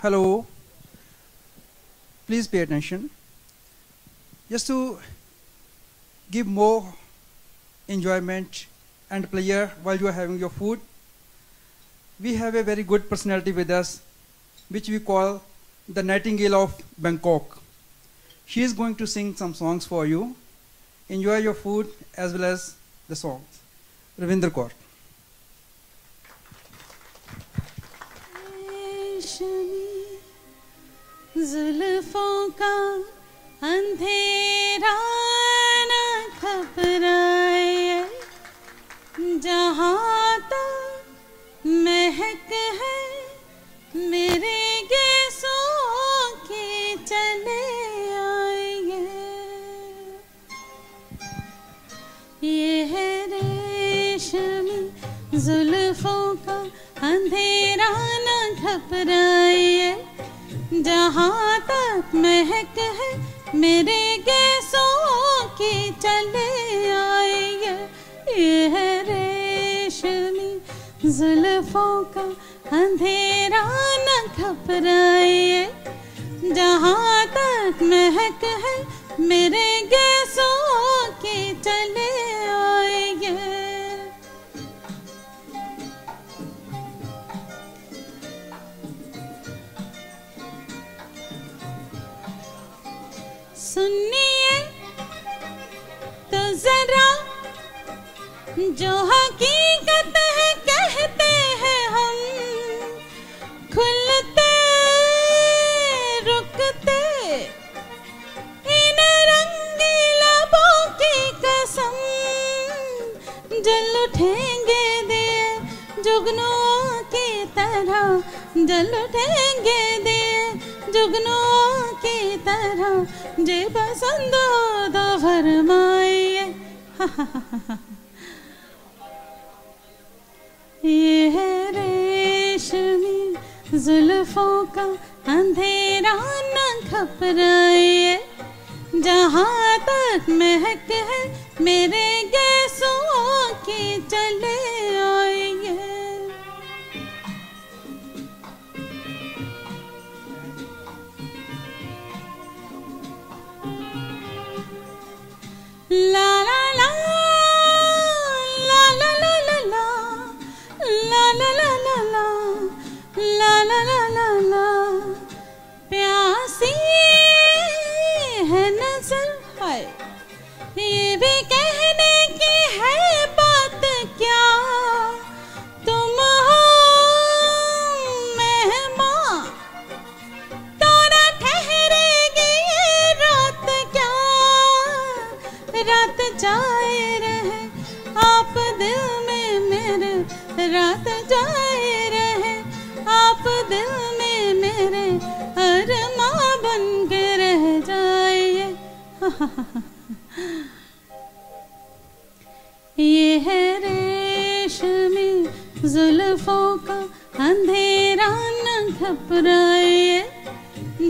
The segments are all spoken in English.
hello. Please pay attention. Just to give more enjoyment and pleasure while you are having your food, we have a very good personality with us, which we call the Nightingale of Bangkok. She is going to sing some songs for you. Enjoy your food as well as the songs. Ravinder Kaur. जुल्फों का अंधेरा न घबराए, जहाँ तक महक है मेरे गैसों की चले आएंगे। ये है रेशमी जुल्फों का अंधेरा न घबराए, जहाँ तक महक है मेरे गैसों की चले आएंगे। ये है रेशमी जुल्फों का अंधेरा न घबराए, जहाँ तक महक है मेरे गैसों की चले आएंगे। सुनिए तो जरा जो हकीकत है कहते हैं हम, खुलते रुकते इन रंगी लबों की कसम, जल उठेंगे दिए जुगनुओं की तरह, जल उठेंगे दिए जुगनुओं की तरह, जे पसंद हो तो फरमाइए। ये है रेशमी जुल्फों का अंधेरा न घबराए, जहाँ तक महक है मेरे गैसों की चले आएंगे। ला ला ला ला ला ला ला ला ला ला ला ला ला ला ला ला ला, प्यासी है नजर है ये भी कहने की है बात क्या, तुम हो मेहमान तो न ठहरेगी ये रात क्या, रात जाए रहे आप दिल में मेरे, रात जाए रहे आप दिल में मेरे, अरमां बन के रह जाइए। ये है रेशमी जुल्फों का अंधेरा न घबराए,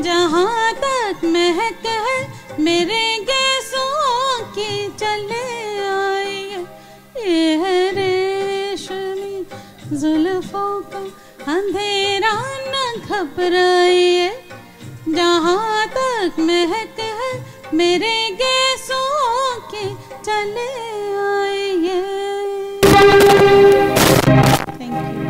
जहाँ तक महक है मेरे गैसों की चले आएंगे। ये है रेशमी जुल्फों का अंधेरा न घबराए, जहाँ तक महक है मेरे गैसों की चले आएंगे। Thank you.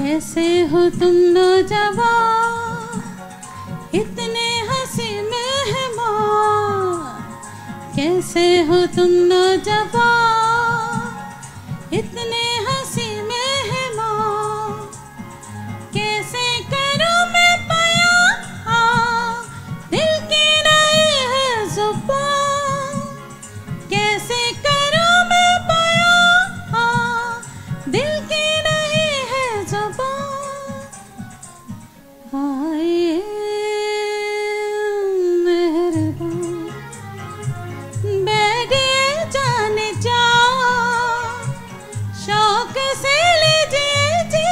कैसे हो तुम नौजवान इतने हंसी मेहमान कैसे हो तुम नौजवान इतने हंसी मेहमान कैसे करूं मैं बयां दिल की नहीं है जुबान कैसे करूं मैं बयां दिल की नहीं है जुबान आए मेहरबान बैठिए जाने जा शौक से लीजिए जी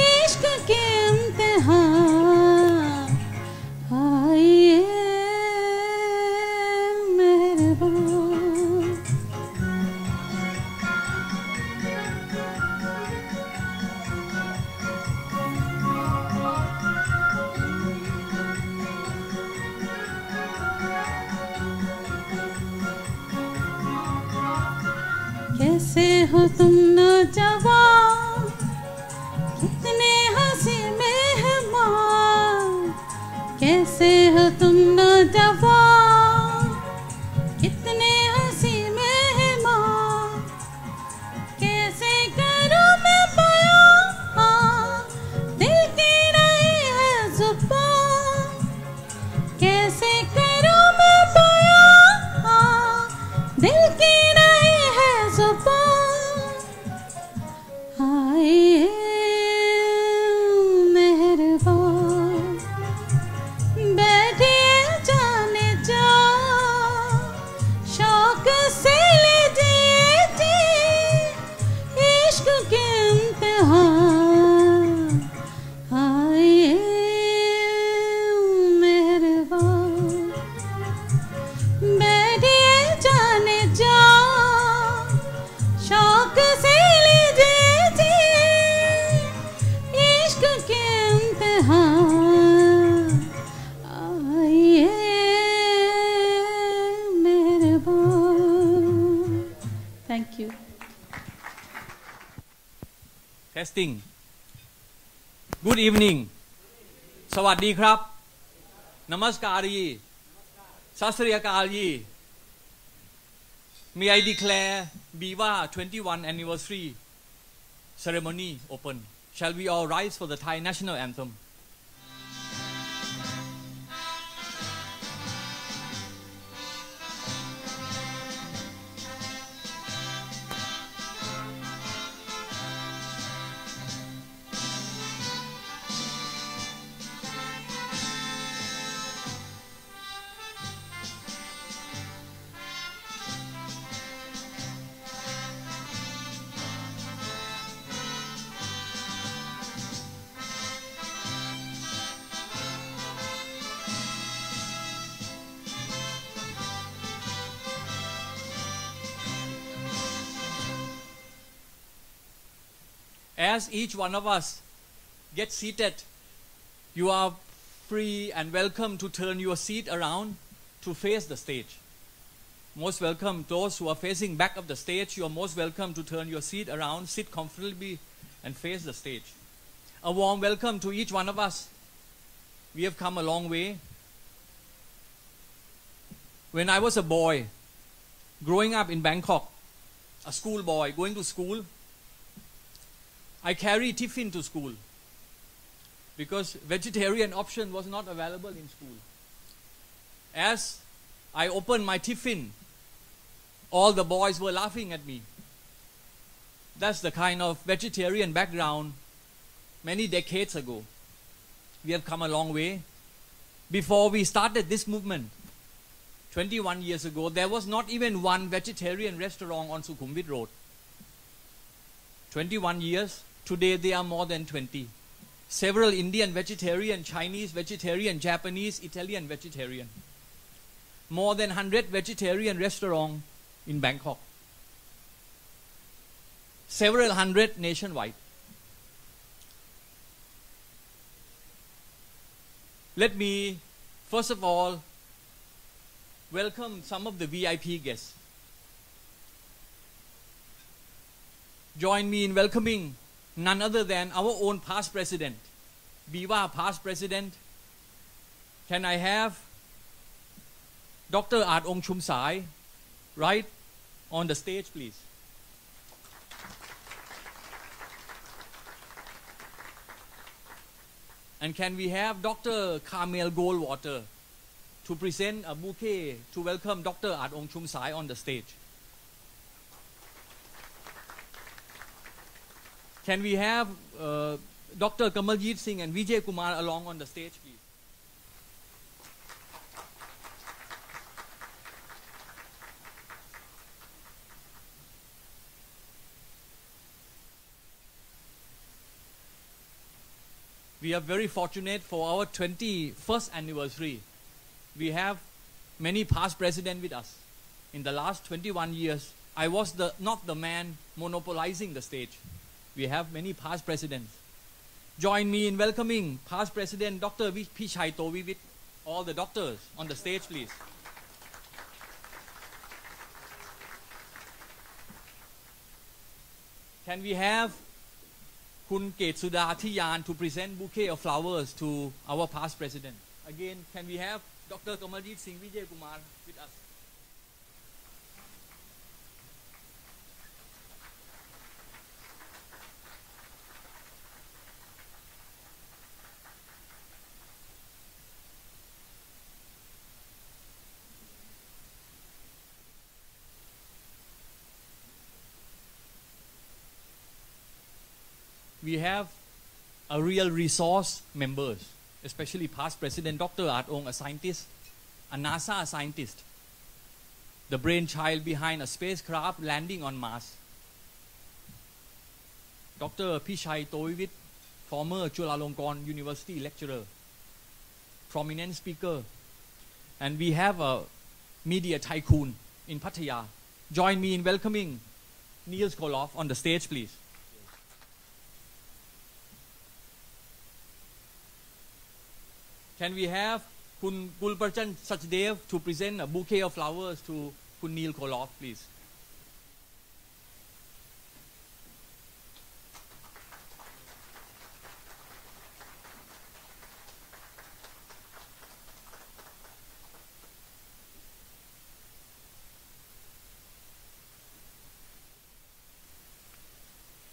इश्क के इम्तिहान आइए मेहरबान कैसे हो तुम नौजवान कितने हंसी मेहमान कैसे हो तुम नौजवान कितने हंसी मेहमान कैसे करूं मैं बयां दिल की नहीं है जुबान कैसे करूं मैं बयां दिल की नहीं है जुबान आए मेहरबान बैठिए जाने जा शौक से लीजिए जी इश्क के इम्तिहान आए मेहरबान बैठिए जाने जा शौक से लीजिए जी इश्क के इम्तिहान आइए मेहरबान thank you Testing Good evening สวัสดีครับนมัสการีสัสริยากาลี May I declare BIVA 21 anniversary ceremony open. Shall we all rise for the Thai national anthem? As each one of us gets seated, you are free and welcome to turn your seat around to face the stage. Most welcome those who are facing back of the stage. You are most welcome to turn your seat around, sit comfortably and face the stage. A warm welcome to each one of us. We have come a long way. When I was a boy, growing up in Bangkok, a school boy going to school, I carried tiffin to school because vegetarian option was not available in school. As I opened my tiffin, all the boys were laughing at me. That's the kind of vegetarian background many decades ago. We have come a long way. Before we started this movement, 21 years ago, there was not even one vegetarian restaurant on Sukhumvit Road. 21 years, today there are more than 20. Several Indian vegetarian, Chinese vegetarian, Japanese, Italian vegetarian. More than 100 vegetarian restaurants in Bangkok. Several hundred nationwide. Let me, first of all, welcome some of the VIP guests. Join me in welcoming none other than our own past president, BIVA past president. Can I have Dr. Aat Ong Chum Sai right on the stage, please? And can we have Dr. Carmel Goldwater to present a bouquet to welcome Dr. Aat Ong Chum Sai on the stage? Can we have Dr. Kamaljit Singh and Vijay Kumar along on the stage, please? We are very fortunate for our 21st anniversary. We have many past presidents with us. In the last 21 years, I was not the man monopolizing the stage. We have many past presidents. Join me in welcoming past president Dr. Pichai Towivit, all the doctors on the stage, please. Can we have Kun Ketsuda Thiyan to present bouquet of flowers to our past president? Again, can we have Dr. Kamaljit Singh Vijay Kumar with us? We have a real resource members, especially past President Dr. Aat Ong, a scientist, a NASA scientist, the brainchild behind a spacecraft landing on Mars. Dr. Pichai Towivit, former Chulalongkorn University lecturer, prominent speaker. And we have a media tycoon in Pattaya. Join me in welcoming Niels Koloff on the stage, please. Can we have Kun Gulbarchan Sachdev to present a bouquet of flowers to Kun Neil Koloff, please?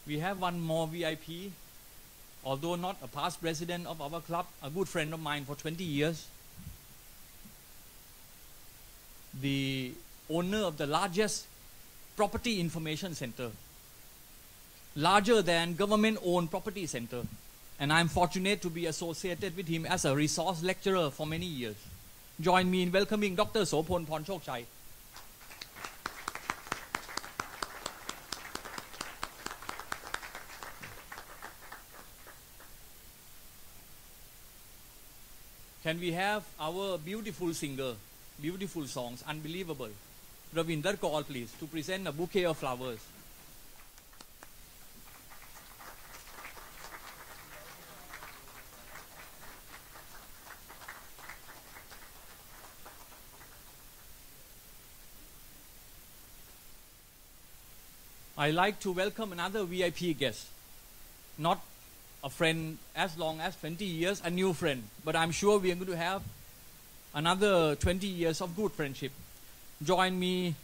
We have one more VIP. Although not a past president of our club, a good friend of mine for 20 years, the owner of the largest property information center, larger than government-owned property center, and I'm fortunate to be associated with him as a resource lecturer for many years. Join me in welcoming Dr. Sopon Pornchokchai. Can we have our beautiful singer, beautiful songs, unbelievable, Ravinder Kaur, please, to present a bouquet of flowers. I like to welcome another VIP guest, not a friend as long as 20 years, a new friend. But I'm sure we are going to have another 20 years of good friendship. Join me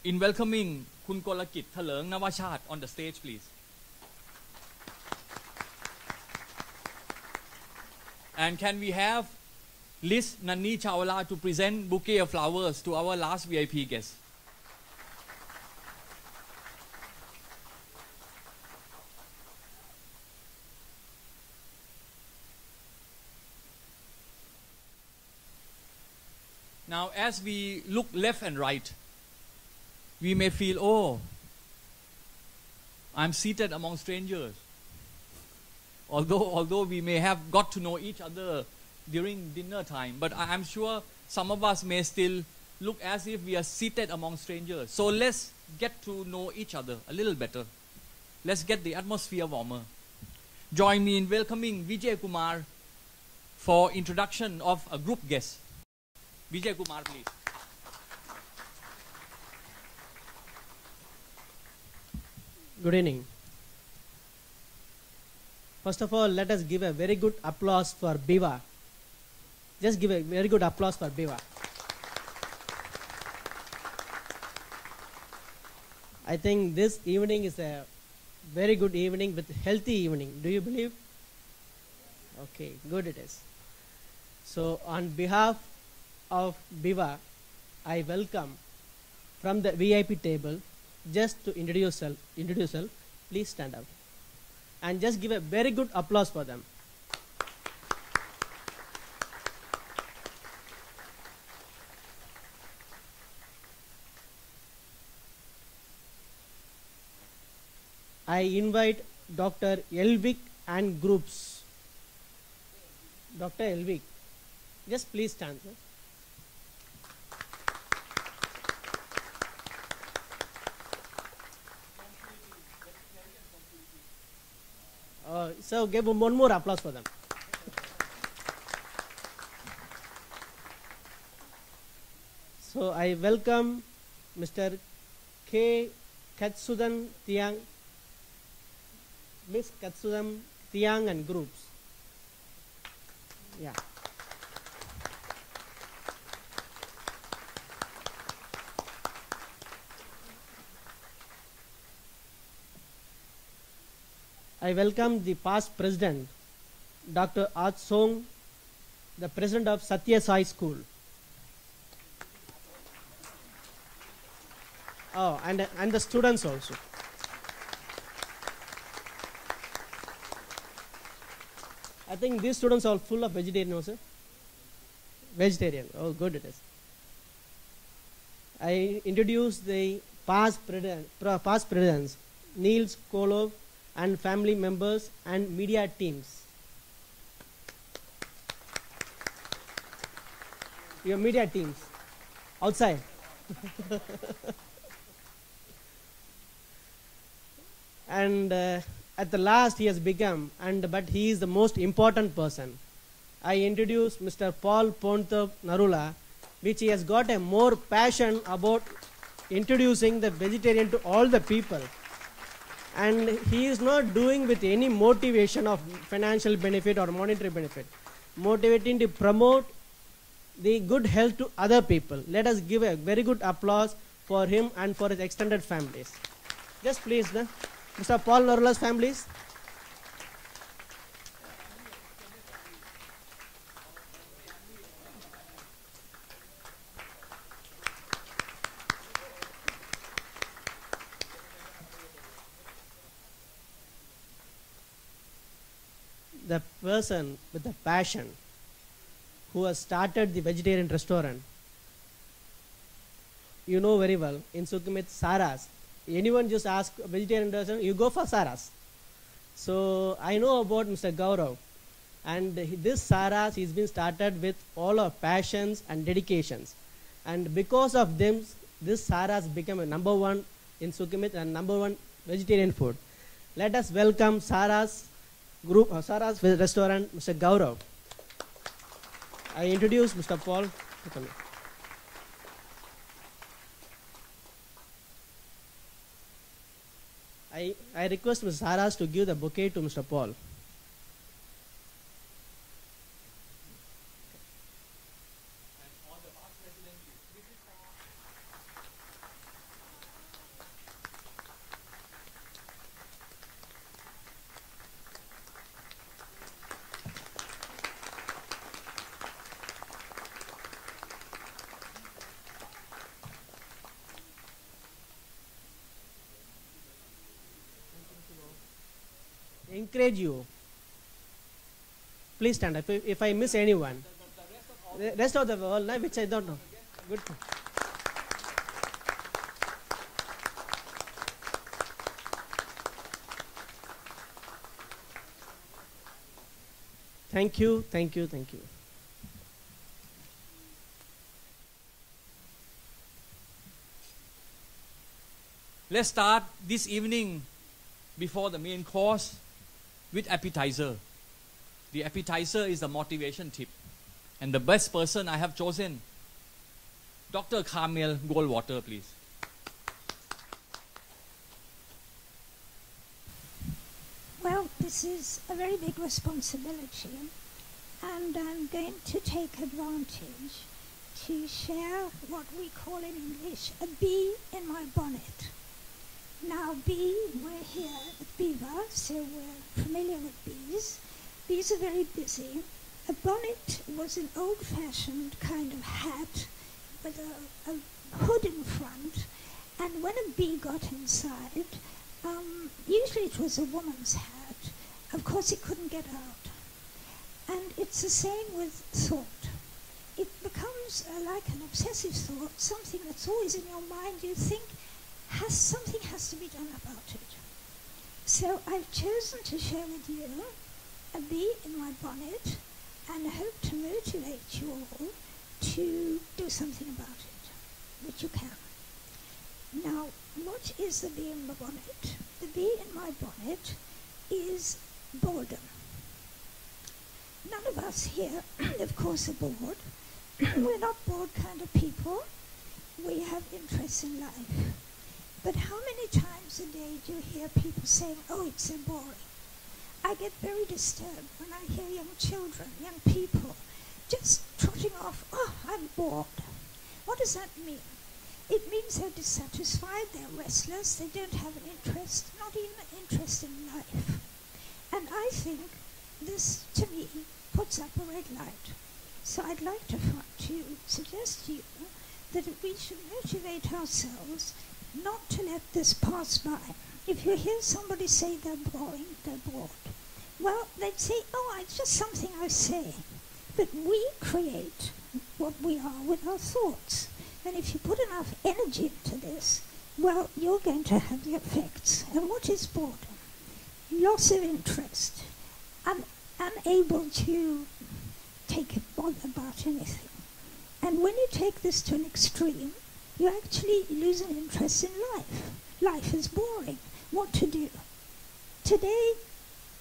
in welcoming Kun Kolakit Thalerng Nawachat on the stage, please. And can we have Liz Nani Chawla to present bouquet of flowers to our last VIP guest? Now, as we look left and right, we may feel, oh, I'm seated among strangers. Although we may have got to know each other during dinner time, but I'm sure some of us may still look as if we are seated among strangers. So let's get to know each other a little better. Let's get the atmosphere warmer. Join me in welcoming Vijay Kumar for introduction of a group guest. Vijay Kumar, please. Good evening. First of all, let us give a very good applause for BIVA. Just give a very good applause for BIVA. I think this evening is a very good evening with healthy evening. Do you believe? Okay, good it is. So on behalf of BIVA, I welcome from the VIP table. Just to introduce yourself, please stand up and just give a very good applause for them. I invite Dr. Elvik and groups. Dr. Elvik, just please stand, sir. So give one more applause for them. So I welcome Mr. K. Katsudan Tiang, Miss Katsudan Tiang and groups. Yeah. I welcome the past president, Dr. Art Song, the president of Satya Sai School. Oh, and the students also. I think these students are full of vegetarian also. Vegetarian. Oh, good it is. I introduce the past presidents, Niels Kolov, and family members and media teams. Your media teams outside. And at the last he has become, but he is the most important person. I introduce Mr. Paul Pontop Narula, which he has got a more passion about introducing the vegetarian to all the people. And he is not doing with any motivation of financial benefit or monetary benefit, motivating to promote the good health to other people. Let us give a very good applause for him and for his extended families. Just please, Mr. Paul Narula's families. The person with the passion who has started the vegetarian restaurant, you know very well, in Sukhumvit, Saras. Anyone just ask a vegetarian restaurant, you go for Saras. So I know about Mr. Gaurav, and this Saras has been started with all our passions and dedications. And because of them, this Saras became a #1 in Sukhumvit and #1 vegetarian food. Let us welcome Saras group, Saras restaurant, Mr. Gaurav. I introduce Mr. Paul. I request Mr. Saras to give the bouquet to Mr. Paul. Encourage you. Please stand up if I miss anyone. The rest of the world, which I don't know. Good. Thank you, thank you, thank you. Let's start this evening before the main course with appetizer. The appetizer is the motivation tip. And the best person I have chosen, Dr. Carmel Goldwater, please. this is a very big responsibility, and I'm going to take advantage to share what we call in English a bee in my bonnet. Now, we're here at BIVA, so we're familiar with bees. Bees are very busy. A bonnet was an old-fashioned kind of hat with a hood in front, and when a bee got inside, usually it was a woman's hat. Of course, it couldn't get out. And it's the same with thought. It becomes like an obsessive thought, something that's always in your mind. You think something has to be done about it. So I've chosen to share with you a bee in my bonnet, and I hope to motivate you all to do something about it, which you can. Now, what is the bee in my bonnet? The bee in my bonnet is boredom. None of us here, of course, are bored. We're not bored kind of people. We have interests in life. But how many times a day do you hear people saying, oh, it's so boring? I get very disturbed when I hear young children, young people, just trotting off, oh, I'm bored. What does that mean? It means they're dissatisfied, they're restless, they don't have an interest, not even an interest in life. And I think this, to me, puts up a red light. So I'd like to suggest to you that we should motivate ourselves not to let this pass by. If you hear somebody say they're boring, they're bored, well, they'd say, oh, it's just something I say. But we create what we are with our thoughts. And if you put enough energy into this, well, you're going to have the effects. And what is boredom? Loss of interest. Unable to take a bother about anything. And when you take this to an extreme, you actually lose an interest in life. Life is boring. What to do? Today,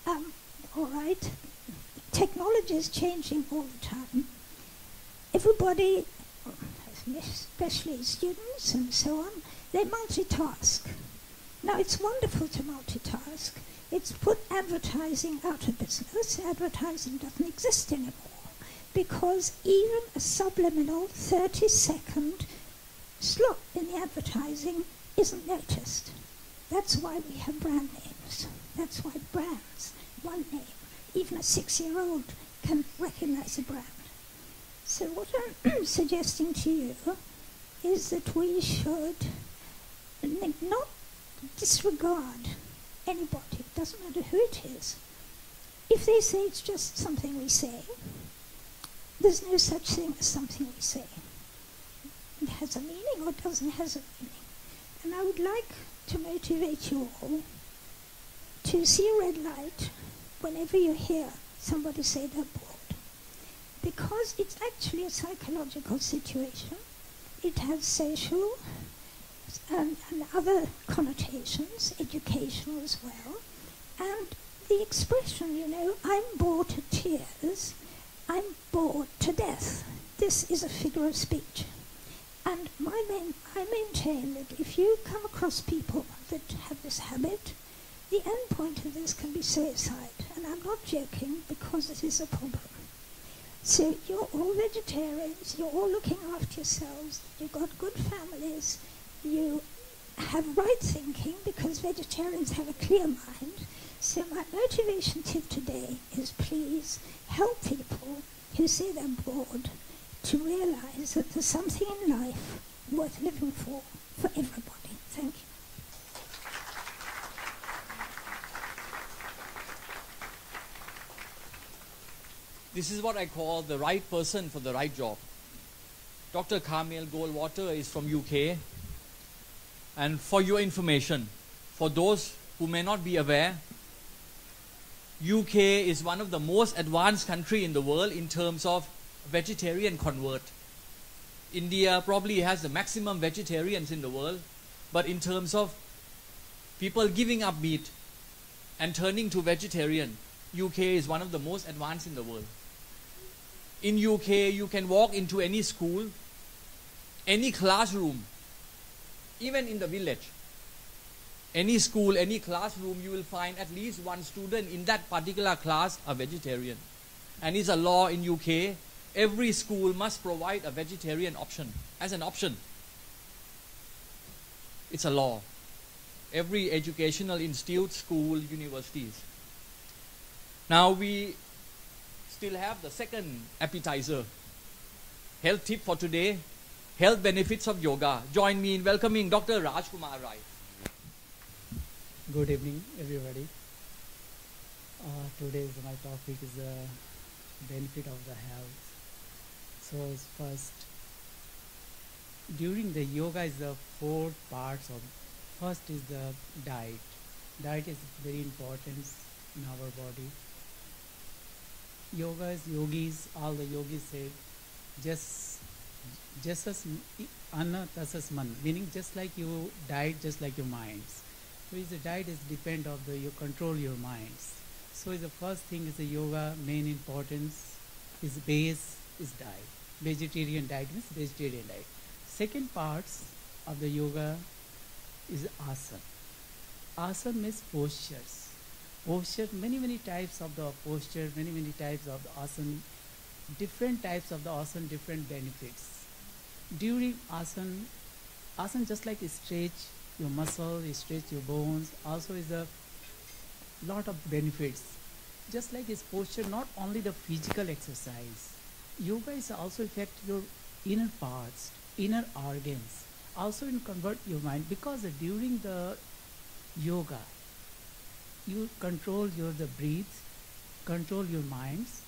all right, technology is changing all the time. Everybody, especially students and so on, they multitask. Now, it's wonderful to multitask. It's put advertising out of business. Advertising doesn't exist anymore because even a subliminal 30-second slot in the advertising isn't noticed. That's why we have brand names. That's why brands, one name, even a 6-year-old can recognize a brand. So what I'm suggesting to you is that we should not disregard anybody. It doesn't matter who it is. If they say it's just something we say, there's no such thing as something we say. It has a meaning or it doesn't have a meaning. And I would like to motivate you all to see a red light whenever you hear somebody say they're bored. Because it's actually a psychological situation. It has social and other connotations, educational as well. And the expression, I'm bored to tears, I'm bored to death. This is a figure of speech. And I maintain that if you come across people that have this habit, the end point of this can be suicide. And I'm not joking because it is a problem. So you're all vegetarians, you're all looking after yourselves, you've got good families, you have right thinking because vegetarians have a clear mind. So my motivation tip today is please help people who say they're bored to realize that there's something in life worth living for everybody. Thank you. This is what I call the right person for the right job. Dr. Carmel Goldwater is from UK. And for your information, for those who may not be aware, UK is one of the most advanced countries in the world in terms of vegetarian convert. India probably has the maximum vegetarians in the world, but in terms of people giving up meat and turning to vegetarian, UK is one of the most advanced in the world. In UK, you can walk into any school, any classroom, even in the village. Any school, any classroom, you will find at least one student in that particular class a vegetarian. And it's a law in UK. Every school must provide a vegetarian option as an option. It's a law. Every educational institute, school, universities. Now we still have the second appetizer. Health tip for today. Health benefits of yoga. Join me in welcoming Dr. Rajkumar Rai. Good evening, everybody. Today's my topic is the benefit of the health. So first, during the yoga is the 4 parts of. First is the diet. Diet is very important in our body. Yogis, all the yogis say, just as anna tasas man, meaning just like you diet, just like your minds. So the diet is depend of you control your minds. So the first thing is the yoga main importance is base is diet. Vegetarian diet means vegetarian diet. Second parts of the yoga is asana. Asana means postures. Posture, many types of the posture, many types of the asana. Different types of the asana, different benefits. During asana just like stretch your muscle, stretch your bones, also is a lot of benefits. Just like this posture, not only the physical exercise, yoga is also affect your inner parts, inner organs, also in convert your mind, because during the yoga, you control the breath, control your minds,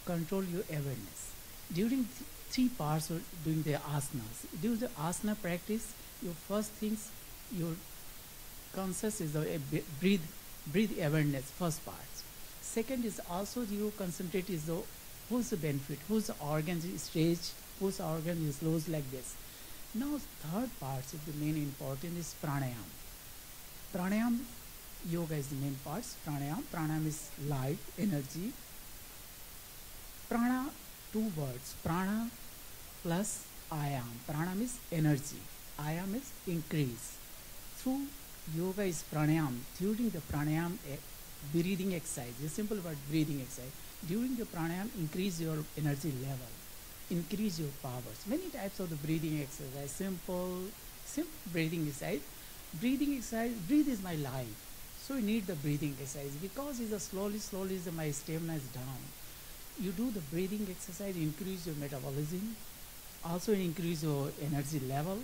control your awareness. During 3 parts of doing the asanas, during the asana practice, your first things, your conscious is the breathe awareness, first part. Second is also you concentrate is the who's the benefit, whose organs is stretched, whose organ is loose like this. Now third part is the main important is pranayam. Pranayam, yoga is the main parts. Pranayam is life, energy. Prana, 2 words, prana plus ayam. Pranam is energy, ayam is increase. Through yoga is pranayam. During the pranayam breathing exercise, a simple word breathing exercise. During the pranayam, increase your energy level, increase your powers. Many types of the breathing exercise, simple breathing exercise. Breathing exercise, breathe is my life. So you need the breathing exercise because it's a slowly my stamina is down. You do the breathing exercise, increase your metabolism, also increase your energy level.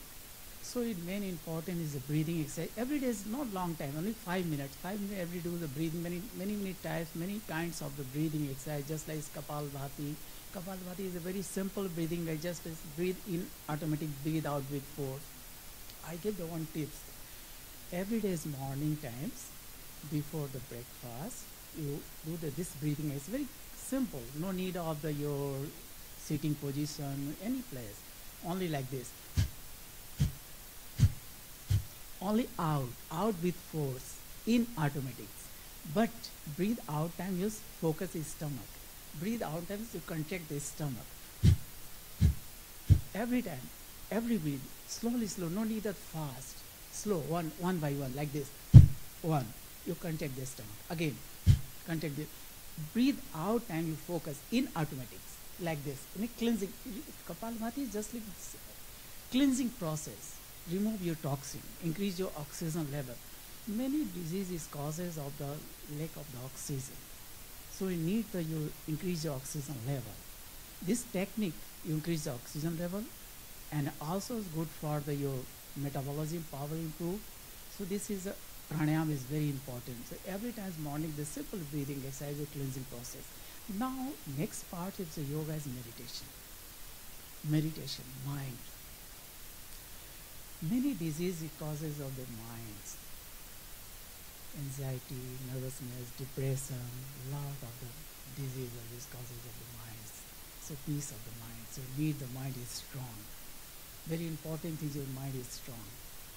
So it main important is the breathing exercise. Every day is not long time, only 5 minutes. 5 minutes every do the breathing, many types, many kinds of the breathing exercise, just like Kapalbhati. Kapalbhati is a very simple breathing, like just breathe in, automatic breathe out with force. I give the one tips. Every day is morning times, before the breakfast, you do this breathing exercise. Very simple, no need of your sitting position, any place, only like this. Only out with force, in automatics. But breathe out time, you focus the stomach. Breathe out time, you contract the stomach. Every time, every breath, slowly, no need that fast. Slow, one by one, like this. 1, you contract the stomach. Again, contract it. Breathe out time, you focus in automatics, like this. In a cleansing, Kapalbhati is just like cleansing process. Remove your toxin, increase your oxygen level. Many diseases causes of the lack of the oxygen. So you need you increase your oxygen level. This technique, you increase the oxygen level, and also is good for your metabolism, power improve. So this is pranayam is very important. So every time morning, the simple breathing exercise, a cleansing process. Now next part is the yoga is meditation. Meditation, mind. Many diseases causes of the minds. Anxiety, nervousness, depression, lot of the diseases is causes of the minds. So peace of the mind. So need the mind is strong. Very important thing, your mind is strong.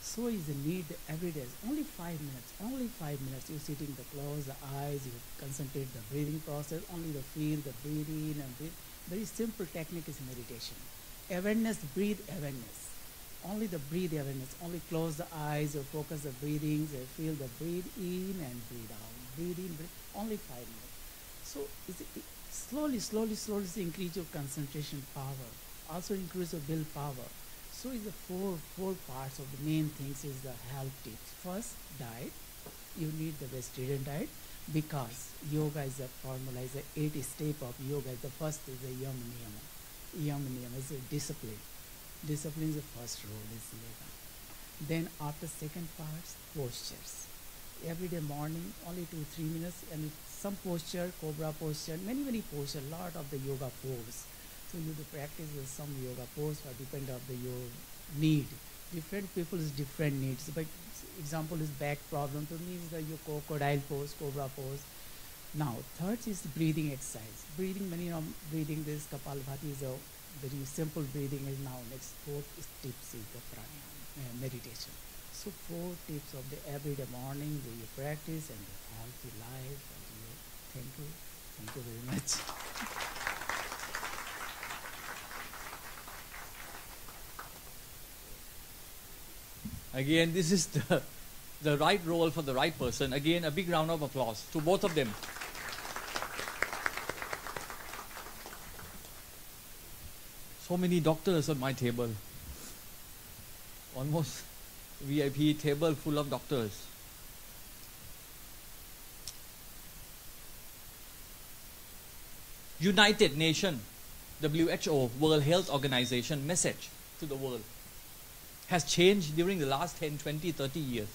So is the need every day. Only 5 minutes. Only 5 minutes. You sitting the close the eyes. You concentrate the breathing process. Only the feel the breathe in and breathe. Very simple technique is meditation. Awareness, breathe awareness. only the breathe awareness, only close the eyes or focus the breathing, feel the breathe in and breathe out, breathe in, breathe, only 5 minutes. So slowly increase your concentration power, also increase your willpower. So is the four parts of the main things is the health tips. First, diet. You need the vegetarian diet because yoga is a formula, is a 8 step of yoga. The first is the yam niyama. Yam niyama is a discipline. Discipline is the first rule is yoga. Then after second parts, postures. Every day morning, only 2-3 minutes, and some posture, cobra posture, many posture, lot of the yoga pose. So you to practice with some yoga pose or depend on your need. Different people's different needs. But example is back problem. To me is the your crocodile pose, cobra pose. Now third is breathing exercise. Breathing, many of breathing this Kapalabhati is a very simple breathing. Is now next 4 tips is the pranayama, meditation. So 4 tips of the everyday morning where you practice and the healthy life. And thank you very much. Again, this is the right role for the right person. Again, a big round of applause to both of them. So many doctors on my table. Almost VIP table full of doctors. United Nations, WHO, World Health Organization message to the world has changed during the last 10, 20, 30 years.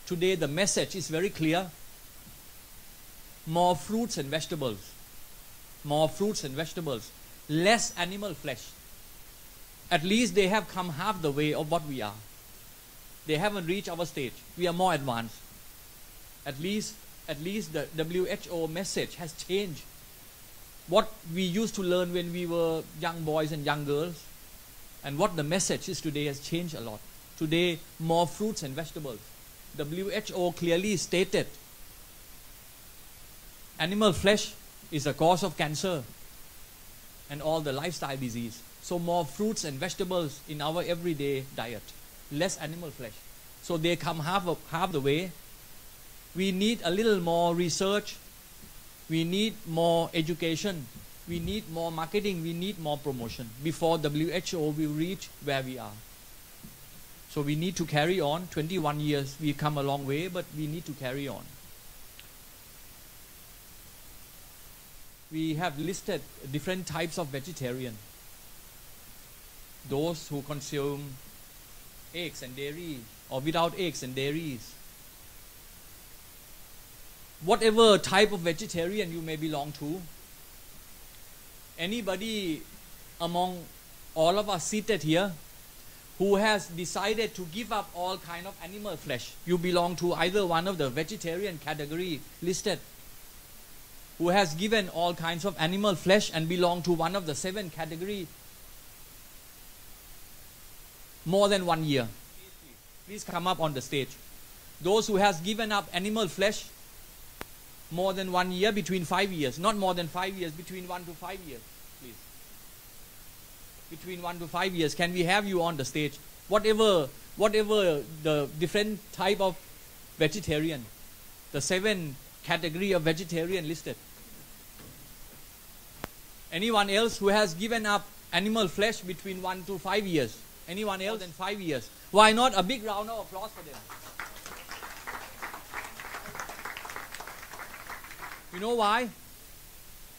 Today the message is very clear. More fruits and vegetables. More fruits and vegetables. Less animal flesh. At least they have come half the way of what we are. They haven't reached our stage. We are more advanced. At least the WHO message has changed. What we used to learn when we were young boys and young girls, and what the message is today has changed a lot. Today, more fruits and vegetables. WHO clearly stated animal flesh is a cause of cancer and all the lifestyle disease. So more fruits and vegetables in our everyday diet. Less animal flesh. So they come half the way. We need a little more research. We need more education. We need more marketing. We need more promotion before WHO will reach where we are. So we need to carry on. 21 years, we've come a long way, but we need to carry on. We have listed different types of vegetarian. Those who consume eggs and dairy, or without eggs and dairies. Whatever type of vegetarian you may belong to, anybody among all of us seated here who has decided to give up all kind of animal flesh, you belong to either one of the vegetarian category listed, who has given all kinds of animal flesh and belong to one of the 7 category more than 1 year. Please come up on the stage. Those who has given up animal flesh more than 1 year, between 5 years, not more than 5 years, between 1 to 5 years, please. Between 1 to 5 years, can we have you on the stage? Whatever the different type of vegetarian, the 7 category of vegetarian listed. Anyone else who has given up animal flesh between 1 to 5 years? Anyone else than 5 years? Why not a big round of applause for them? You know why?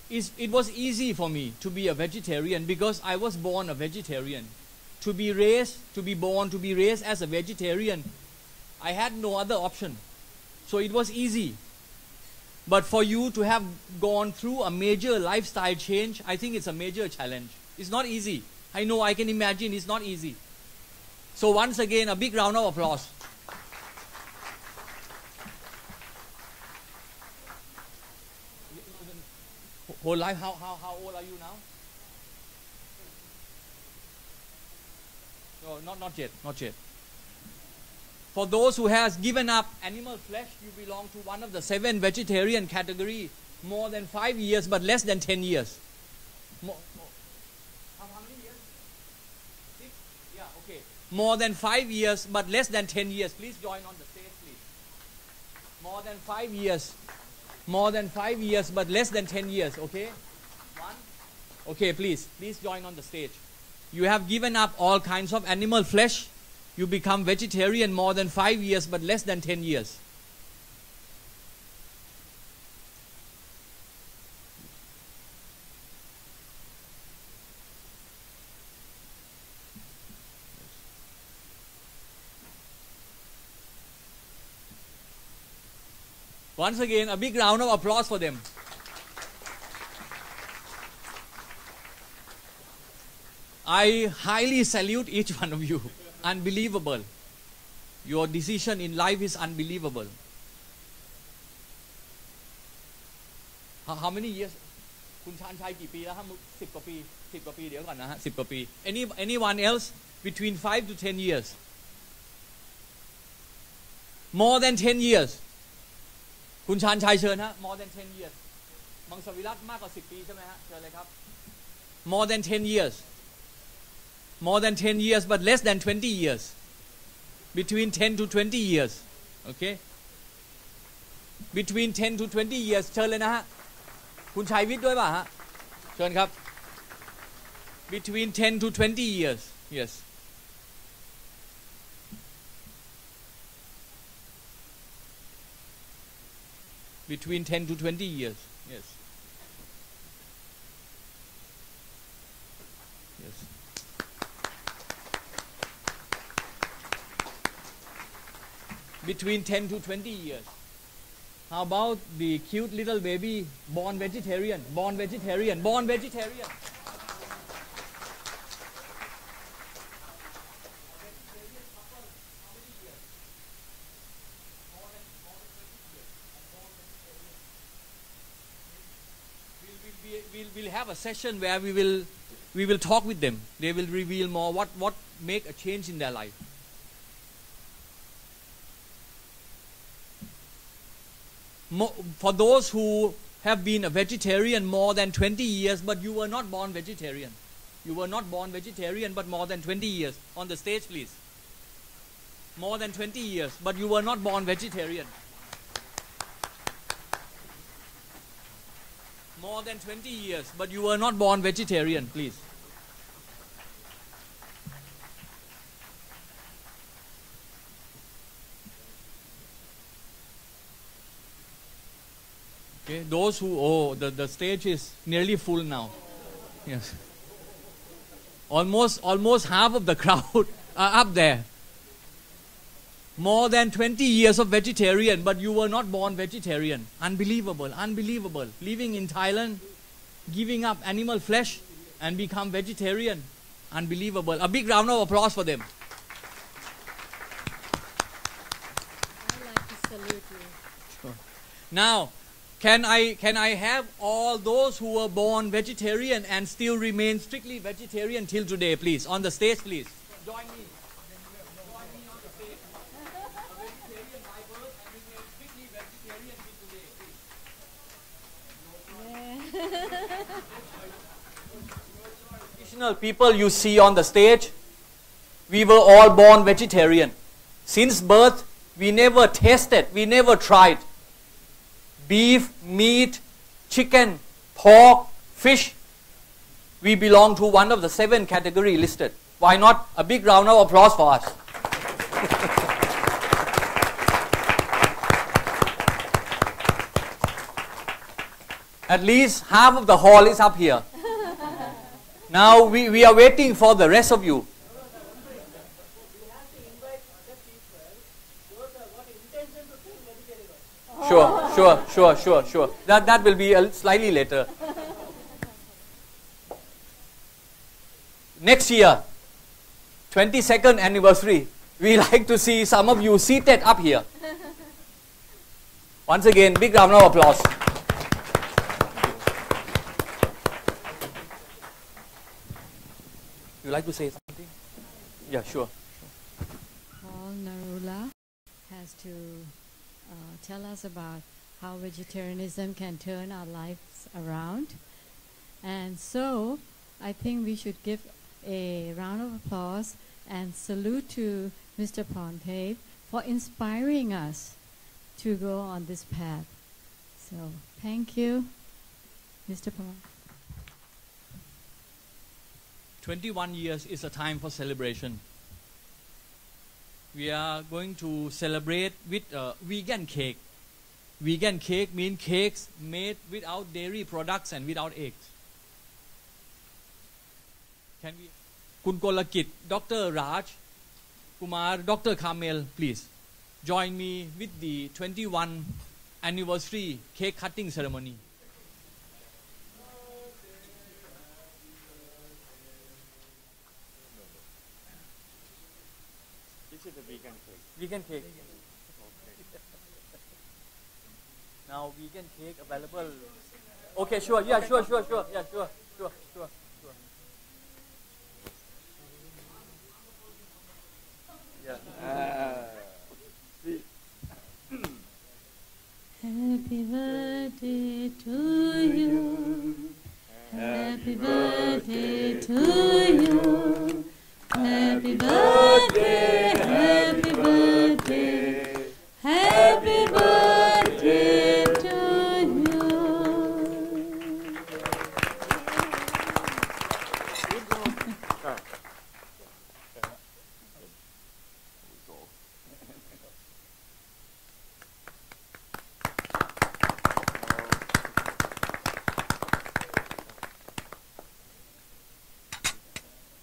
It was easy for me to be a vegetarian because I was born a vegetarian. To be born, to be raised as a vegetarian, I had no other option. So it was easy. But for you to have gone through a major lifestyle change, I think it's a major challenge. It's not easy. I know, I can imagine it's not easy. So once again, a big round of applause. Whole life, how old are you now? No, not yet. For those who has given up animal flesh, you belong to one of the 7 vegetarian category, more than 5 years but less than 10 years. How many years? 6? Yeah, Okay. More than 5 years, but less than 10 years. Please join on the stage, please. More than 5 years. More than 5 years, but less than 10 years. Okay? One. Okay, please join on the stage. You have given up all kinds of animal flesh. You become vegetarian more than 5 years, but less than 10 years. Once again, a big round of applause for them. I highly salute each one of you. Unbelievable. Your decision in life is unbelievable. How many years? คุณชาญชัยกี่ปีแล้วครับ10 กว่าปี 10 กว่าปีเดี๋ยวก่อนนะฮะ 10 กว่าปี Anyone else between 5 to 10 years? More than 10 years. คุณชาญชัยเชิญฮะ More than 10 years. มังสวิรัตมากกว่า10 ปีใช่ไหมฮะเชิญเลยครับ More than 10 years. More than 10 years, but less than 20 years. Between 10 to 20 years. Okay? Between 10 to 20 years เชิญเลยนะฮะ คุณชัยวิทย์ด้วยป่ะฮะ เชิญครับ Between 10 to 20 years. Yes. Between 10 to 20 years. Yes. Yes. Between 10 to 20 years. How about the cute little baby born vegetarian? Born vegetarian. Born vegetarian. We'll have a session where we will talk with them. They will reveal more what make a change in their life. For those who have been a vegetarian more than 20 years, but you were not born vegetarian. You were not born vegetarian, but more than 20 years. On the stage, please. More than 20 years, but you were not born vegetarian. More than 20 years, but you were not born vegetarian, please. Okay, those who, the stage is nearly full now. Yes. Almost half of the crowd are up there. More than 20 years of vegetarian, but you were not born vegetarian. Unbelievable, unbelievable. Living in Thailand, giving up animal flesh and become vegetarian. Unbelievable. A big round of applause for them. I'd like to salute you. Sure. Now, can I have all those who were born vegetarian and still remain strictly vegetarian till today, please? On the stage, please. Join me. Join me on the stage. A vegetarian by birth and remain strictly vegetarian till today, please. Traditional people you see on the stage, we were all born vegetarian. Since birth, we never tasted, we never tried beef, meat, chicken, pork, fish. We belong to one of the 7 categories listed. Why not a big round of applause for us? At least half of the hall is up here. Now we are waiting for the rest of you. Sure. That will be slightly later. Next year, 22nd anniversary, we like to see some of you seated up here. Once again, big round of applause. You like to say something? Yeah, sure. Paul Narula has to tell us about how vegetarianism can turn our lives around. And so I think we should give a round of applause And salute to Mr. Ponte for inspiring us to go on this path. So, thank you, Mr. Ponte. 21 years is a time for celebration. We are going to celebrate with vegan cake. Vegan cake means cakes made without dairy products and without eggs. Can we? Kun Kolakit, Dr. Raj, Kumar, Dr. Kamel, please join me with the 21 anniversary cake cutting ceremony. This is a vegan cake. Vegan cake. Now vegan cake available. Okay, sure. Yeah, sure. Yeah, sure. Yeah. Happy birthday to you. Happy birthday to you. Happy birthday, happy birthday, happy birthday to you.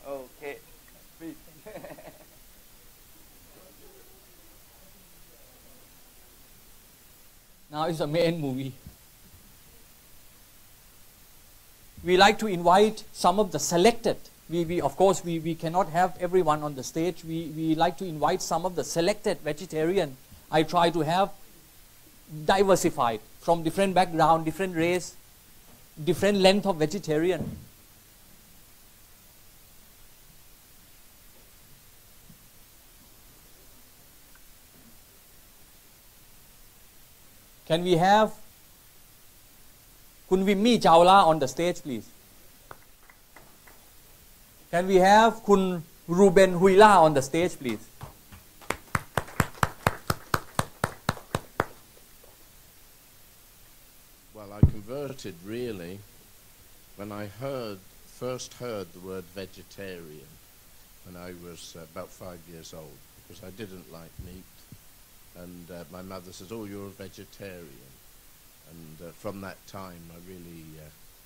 Okay. Please. Now it's a main movie. We like to invite some of the selected. Of course, we cannot have everyone on the stage. We like to invite some of the selected vegetarian. I try to have diversified from different background, different race, different length of vegetarian. Can we have Kun Vimmi Chawla on the stage, please? Can we have Kun Ruben Huila on the stage, please? Well, I converted really when I first heard the word vegetarian when I was about 5 years old, because I didn't like meat. And my mother says, "Oh, you're a vegetarian," and from that time, I really.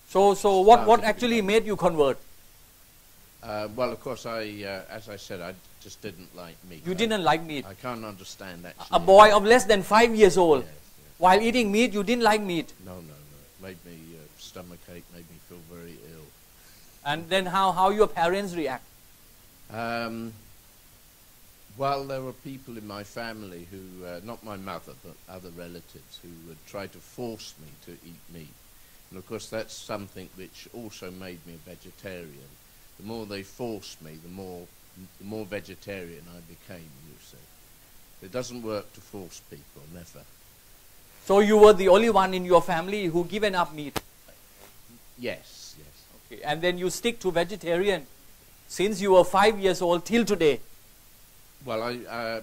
So what actually made you convert? Well, of course, as I said, I just didn't like meat. You didn't like meat. I can't understand actually. A boy of less than 5 years old, Yes. while eating meat, you didn't like meat. No. Made me stomachache. Made me feel very ill. And then how your parents react? Well, there were people in my family who, not my mother, but other relatives, who would try to force me to eat meat. And of course, that's something which also made me a vegetarian. The more they forced me, the more vegetarian I became, you see. It doesn't work to force people, never. So you were the only one in your family who given up meat? Yes. Okay. And then you stick to vegetarian since you were 5 years old till today? Well,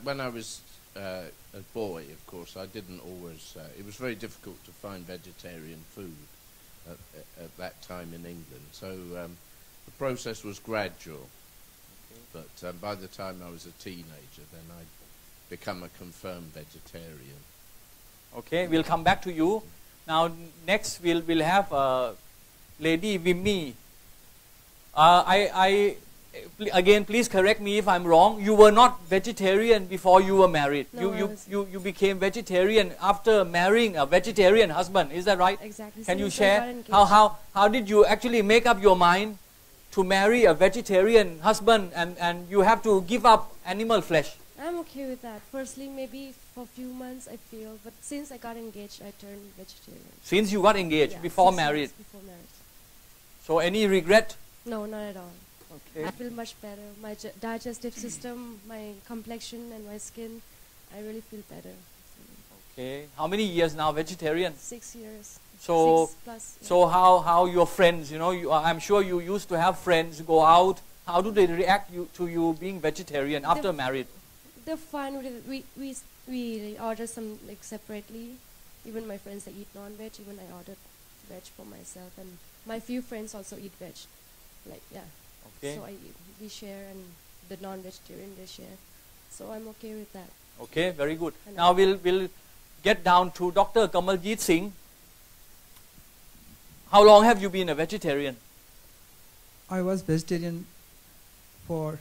when I was a boy, of course, I didn't always. It was very difficult to find vegetarian food at that time in England. So the process was gradual. Okay. But by the time I was a teenager, then I'd become a confirmed vegetarian. Okay, we'll come back to you. Now, next we'll have Lady Vimmi. Again, please correct me if I'm wrong. You were not vegetarian before you were married. No, you became vegetarian after marrying a vegetarian husband. Is that right? Exactly. Can you share how did you actually make up your mind to marry a vegetarian husband and you have to give up animal flesh? I'm okay with that. Firstly, maybe for a few months I feel, but since I got engaged, I turned vegetarian. Since you got engaged, Yeah, before 6 married. months before marriage. So any regret? No, not at all. Okay. I feel much better. My digestive system, my complexion and my skin, I really feel better. Okay. How many years now vegetarian? 6 years. So 6 plus. Yeah. so how your friends, I'm sure you used to have friends go out How do they react to you being vegetarian after married? They're fine with it. We order some like separately. Even my friends, they eat non-veg. Even I ordered veg for myself, and my few friends also eat veg. Like Okay. So we share, and the non-vegetarian they share. So I'm okay with that. Okay, very good. Now we'll get down to Dr. Kamaljeet Singh. How long have you been a vegetarian? I was vegetarian for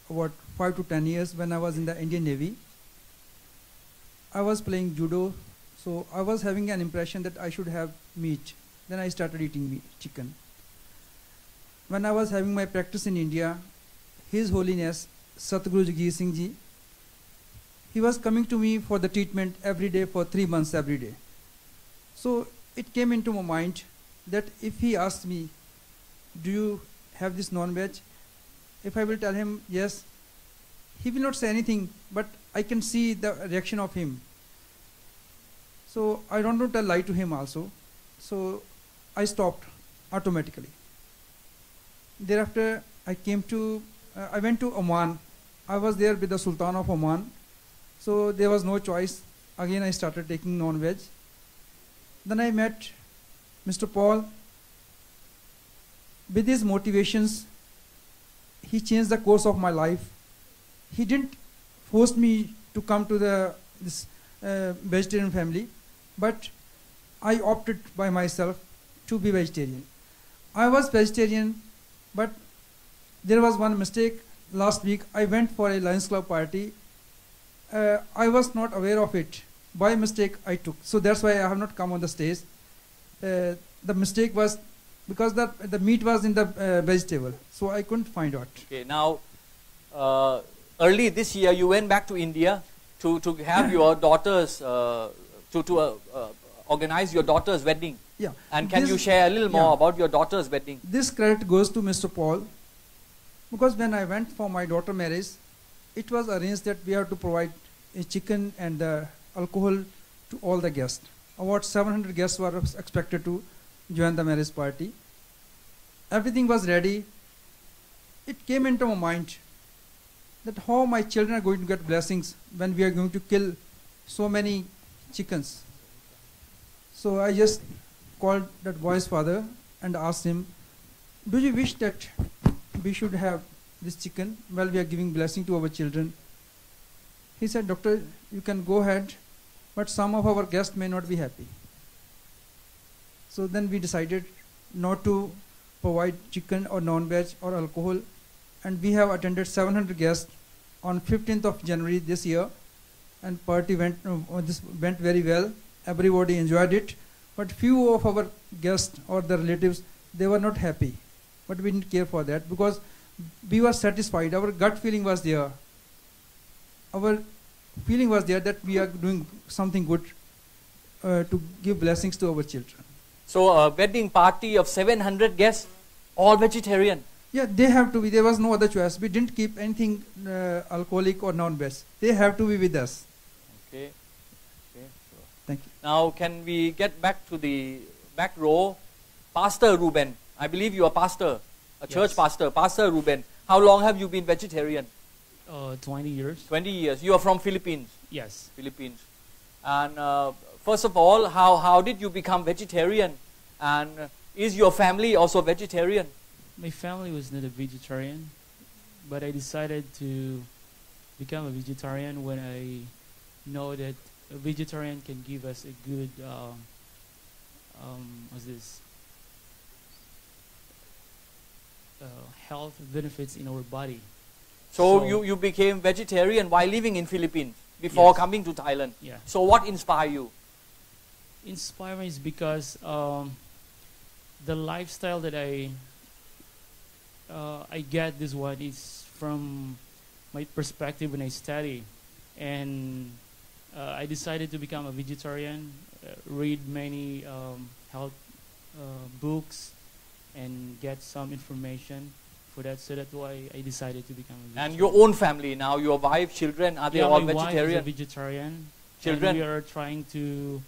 about 5 to 10 years when I was in the Indian Navy. I was playing judo, so I was having an impression that I should have meat. Then I started eating meat, chicken. When I was having my practice in India, His Holiness Satguru Jagiir Singh Ji, he was coming to me for the treatment every day for 3 months every day. So it came into my mind that if he asks me, do you have this non-veg? If I will tell him yes, he will not say anything, but I can see the reaction of him. So I don't want to lie to him also. So I stopped automatically. Thereafter I went to Oman. I was there with the Sultan of Oman. So there was no choice. Again I started taking non-veg. Then I met Mr. Paul. With his motivations, he changed the course of my life. He didn't force me to come to this vegetarian family, but I opted by myself to be vegetarian. I was vegetarian, but there was one mistake. Last week I went for a Lions Club party. I was not aware of it. By mistake I took. So that's why I have not come on the stage. The mistake was because the meat was in the vegetable, so I couldn't find out. Okay, now early this year you went back to India to have your daughter's to organize your daughter's wedding. Yeah. And can you share a little more about your daughter's wedding? This credit goes to Mr. Paul, because when I went for my daughter's marriage, it was arranged that we have to provide a chicken and alcohol to all the guests. About 700 guests were expected to join the marriage party. Everything was ready. It came into my mind that how my children are going to get blessings when we are going to kill so many chickens. So I just called that boy's father and asked him, do you wish that we should have this chicken while we are giving blessing to our children? He said, Doctor, you can go ahead, but some of our guests may not be happy. So then we decided not to provide chicken or non-veg or alcohol, and we have attended 700 guests on 15th of January this year, and party went very well. Everybody enjoyed it, but few of our guests or the relatives, they were not happy. But we didn't care for that because we were satisfied. Our gut feeling was there. Our feeling was there that we are doing something good to give blessings to our children. So a wedding party of 700 guests, all vegetarian. Yeah, they have to be. There was no other choice. We didn't keep anything alcoholic or non-veg. They have to be with us. Okay. Okay. Sure. Thank you. Now can we get back to the back row? Pastor Ruben. I believe you are pastor, a church pastor. Pastor Ruben. How long have you been vegetarian? 20 years. 20 years. You are from Philippines? Yes. Philippines. And first of all, how did you become vegetarian? And is your family also vegetarian? My family was not a vegetarian, but I decided to become a vegetarian when I know that a vegetarian can give us a good, health benefits in our body. So you became vegetarian while living in Philippines before coming to Thailand. Yeah. So what inspired you? Inspire me is because the lifestyle that I get this one is from my perspective when I study, and I decided to become a vegetarian, read many health books, and get some information for that. So that's why I decided to become a vegetarian. And your own family now, your wife, children, are they all my vegetarian? wife is a vegetarian. Children? And we are trying to,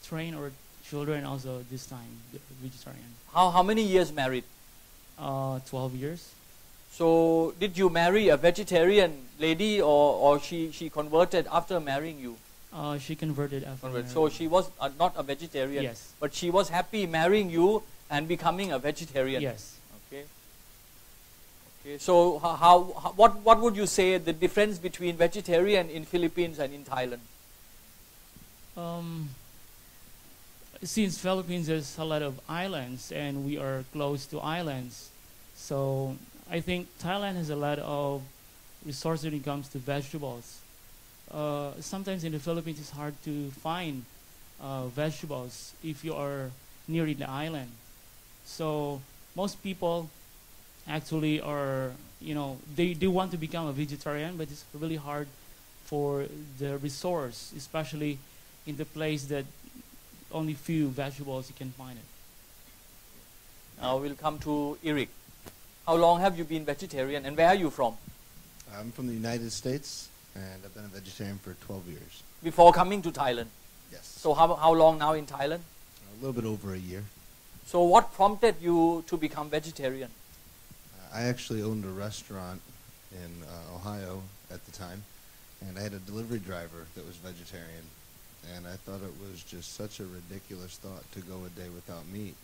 train our children also this time, vegetarian. How many years married? 12 years. So did you marry a vegetarian lady, or she converted after marrying you? She converted after marrying. So she was not a vegetarian. Yes. But she was happy marrying you and becoming a vegetarian. Yes. Okay. Okay. So what would you say the difference between vegetarian in Philippines and in Thailand? Since Philippines has a lot of islands and we are close to islands, so I think Thailand has a lot of resources when it comes to vegetables. Sometimes in the Philippines it's hard to find vegetables if you are near the island. So most people actually are, they do want to become a vegetarian, but it's really hard for the resource, especially in the place that only few vegetables you can find it. Now we'll come to Eric. How long have you been vegetarian and where are you from? I'm from the United States and I've been a vegetarian for 12 years. Before coming to Thailand? Yes. So how long now in Thailand? A little bit over a year. So what prompted you to become vegetarian? I actually owned a restaurant in Ohio at the time, and I had a delivery driver that was vegetarian, and I thought it was just such a ridiculous thought to go a day without meat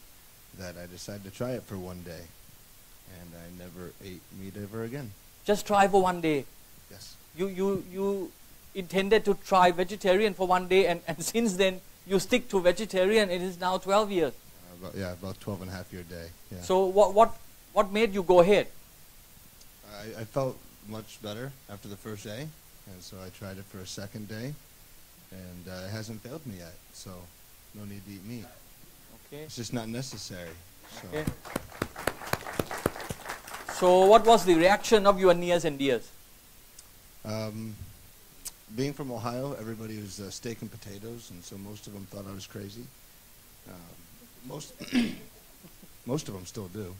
that I decided to try it for one day, and I never ate meat ever again. Just try for one day? Yes. You intended to try vegetarian for one day, and since then you stick to vegetarian. It is now 12 years. About 12 and a half year day. Yeah. So what made you go ahead? I felt much better after the first day, and so I tried it for a second day, and it hasn't failed me yet, so no need to eat meat. Okay. It's just not necessary. So. Okay. So what was the reaction of your nears and dears? Being from Ohio, everybody was steak and potatoes, and so most of them thought I was crazy. Most of them still do.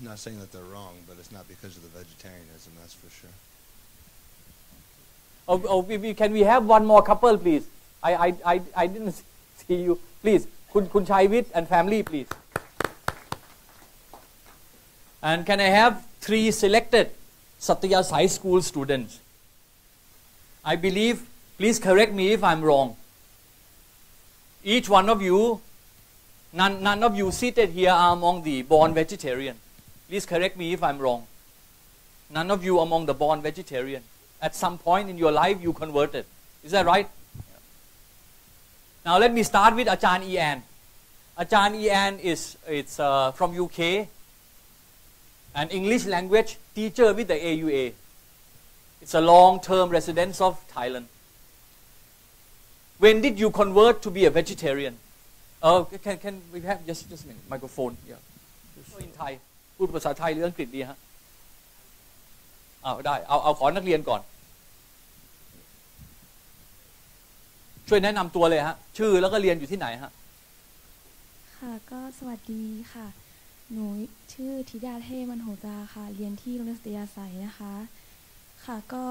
I'm not saying that they're wrong, but it's not because of the vegetarianism, that's for sure. Can we have one more couple, please? I didn't see you. Please, Kun Chaivit and family, please. And can I have 3 selected Satyas High School students? I believe, please correct me if I'm wrong. Each one of you, none of you seated here are among the born vegetarian. Please correct me if I'm wrong. None of you among the born vegetarian. At some point in your life you converted. Is that right? Now let me start with Achan Ian. Achan Ian is from UK. An English language teacher with the AUA. It's a long-term residence of Thailand. When did you convert to be a vegetarian? Can we have just a minute, microphone? Yeah. In Thai. พูดภาษาไทยหรืออังกฤษดีฮะได้เอาขอนักเรียนก่อนช่วยแนะนำตัวเลยฮะชื่อแล้วก็เรียนอยู่ที่ไหนฮะค่ะก็สวัสดีค่ะหนูชื่อธิดาเทพมันโหตาค่ะเรียนที่โรงเรียนสตรียาไสยนะคะค่ะก็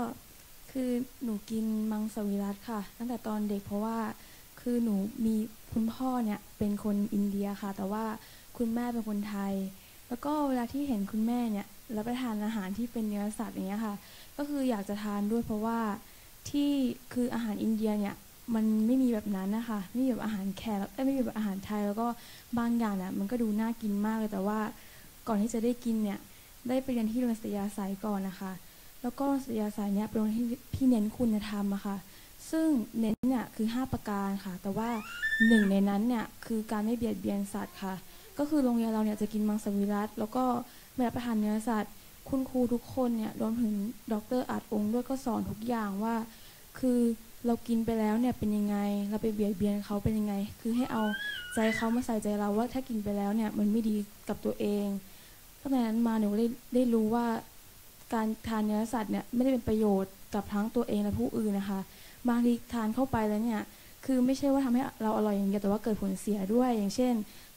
คือหนูกินมังสวิรัติค่ะตั้งแต่ตอนเด็กเพราะว่าคือหนูมีคุณพ่อเนี่ยเป็นคนอินเดียค่ะแต่ว่าคุณแม่เป็นคนไทยแล้วก็เวลาที่เห็นคุณแม่เนี่ยรับประทานอาหารที่เป็นเนื้อสัตว์อย่างเงี้ยค่ะก็คืออยากจะทานด้วยเพราะว่าที่คืออาหารอินเดียเนี่ยมันไม่มีแบบนั้นนะคะไม่มีแบบอาหารแขกไม่มีแบบอาหารไทยแล้วก็บางอย่างน่ะมันก็ดูน่ากินมากเลยแต่ว่าก่อนที่จะได้กินเนี่ยได้ไปเรียนที่โรงเรียนสตรียาไสยก่อนนะคะแล้วก็สตรียาไสยเนี่ยเป็นโรงเรียนที่เน้นคุณธรรมอะค่ะซึ่งเน้นเนี่ยคือ5ประการค่ะแต่ว่า1ในนั้นเนี่ยคือการไม่เบียดเบียนสัตว์ค่ะก็คือโรงเรียนเราเนี่ยจะกินมังสวิรัติแล้วก็ไม่รับประทานเนื้อสัตว์คุณครูทุกคนเนี่ยรวมถึงดร.อาจองค์ด้วยก็สอนทุกอย่างว่าคือเรากินไปแล้วเนี่ยเป็นยังไงเราไปเบียดเบียนเขาเป็นยังไงคือให้เอาใจเขามาใส่ใจเราว่าถ้ากินไปแล้วเนี่ยมันไม่ดีกับตัวเองตั้งแต่นั้นมาหนูได้รู้ว่าการทานเนื้อสัตว์เนี่ยไม่ได้เป็นประโยชน์กับทั้งตัวเองและผู้อื่นนะคะบางทีทานเข้าไปแล้วเนี่ยคือไม่ใช่ว่าทำให้เราอร่อยอย่างเดียวแต่ว่าเกิดผลเสียด้วยอย่างเช่น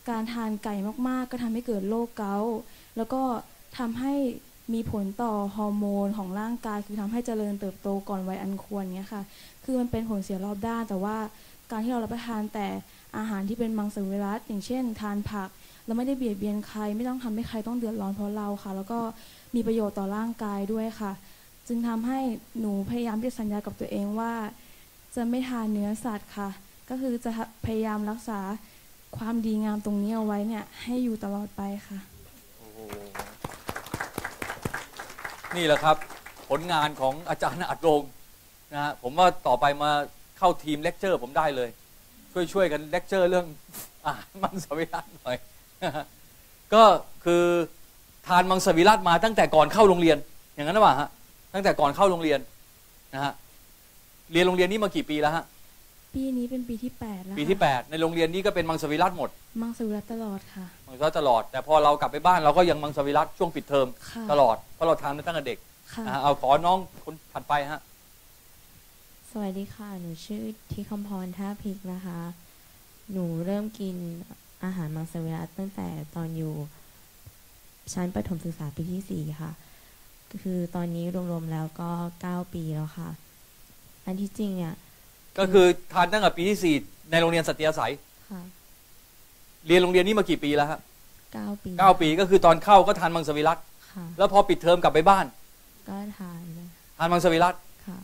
การทานไก่มากๆก็ทำให้เกิดโรคเกาต์แล้วก็ทำให้มีผลต่อฮอร์โมนของร่างกายคือทำให้เจริญเติบโตก่อนวัยอันควรเงี้ยค่ะคือมันเป็นผลเสียรอบด้านแต่ว่าการที่เรารับประทานแต่อาหารที่เป็นมังสวิรัติอย่างเช่นทานผัก เราไม่ได้เบียดเบียนใครไม่ต้องทำให้ใครต้องเดือดร้อนเพราะเราค่ะแล้วก็มีประโยชน์ต่อร่างกายด้วยค่ะจึงทำให้หนูพยายามที่จะสัญญากับตัวเองว่าจะไม่ทานเนื้อสัตว์ค่ะก็คือจะพยายามรักษาความดีงามตรงนี้เอาไว้เนี่ยให้อยู่ตลอดไปค่ะนี่แหละครับผลงานของอาจารย์อัดโรงนะฮะผมว่าต่อไปมาเข้าทีมเลคเชอร์ผมได้เลยช่วยกันเลคเชอร์เรื่องอาหารมังสวิรัติหน่อย ก็คือทานมังสวิรัติมาตั้งแต่ก่อนเข้าโรงเรียนอย่างนั้นหรือเปล่าฮะตั้งแต่ก่อนเข้าโรงเรียนนะฮะเรียนโรงเรียนนี้มากี่ปีแล้วฮะปีนี้เป็นปีที่8แล้วปีที่8ในโรงเรียนนี้ก็เป็นมังสวิรัติหมดมังสวิรัติตลอดค่ะมังสวิรัติตลอดแต่พอเรากลับไปบ้านเราก็ยังมังสวิรัติช่วงปิดเทอมตลอดเพราะเราทานมาตั้งแต่เด็กเอาขอน้องคนถัดไปฮะสวัสดีค่ะหนูชื่อทิคำพรท่าพริกนะคะหนูเริ่มกินอาหารมังสวิรัติตั้งแต่ตอนอยู่ชั้นประถมศึกษาปีที่4ค่ะคือตอนนี้รวมๆแล้วก็9ปีแล้วค่ะอันที่จริงเนี่ยก็คือทานตั้งแต่ปีที่4ในโรงเรียนสัตยาศัยค่ะเรียนโรงเรียนนี้มากี่ปีแล้วฮะ9 ปี9 ปีก็คือตอนเข้าก็ทานมังสวิรัติแล้วพอปิดเทอมกลับไปบ้านก็ทานมังสวิรัติค่ะ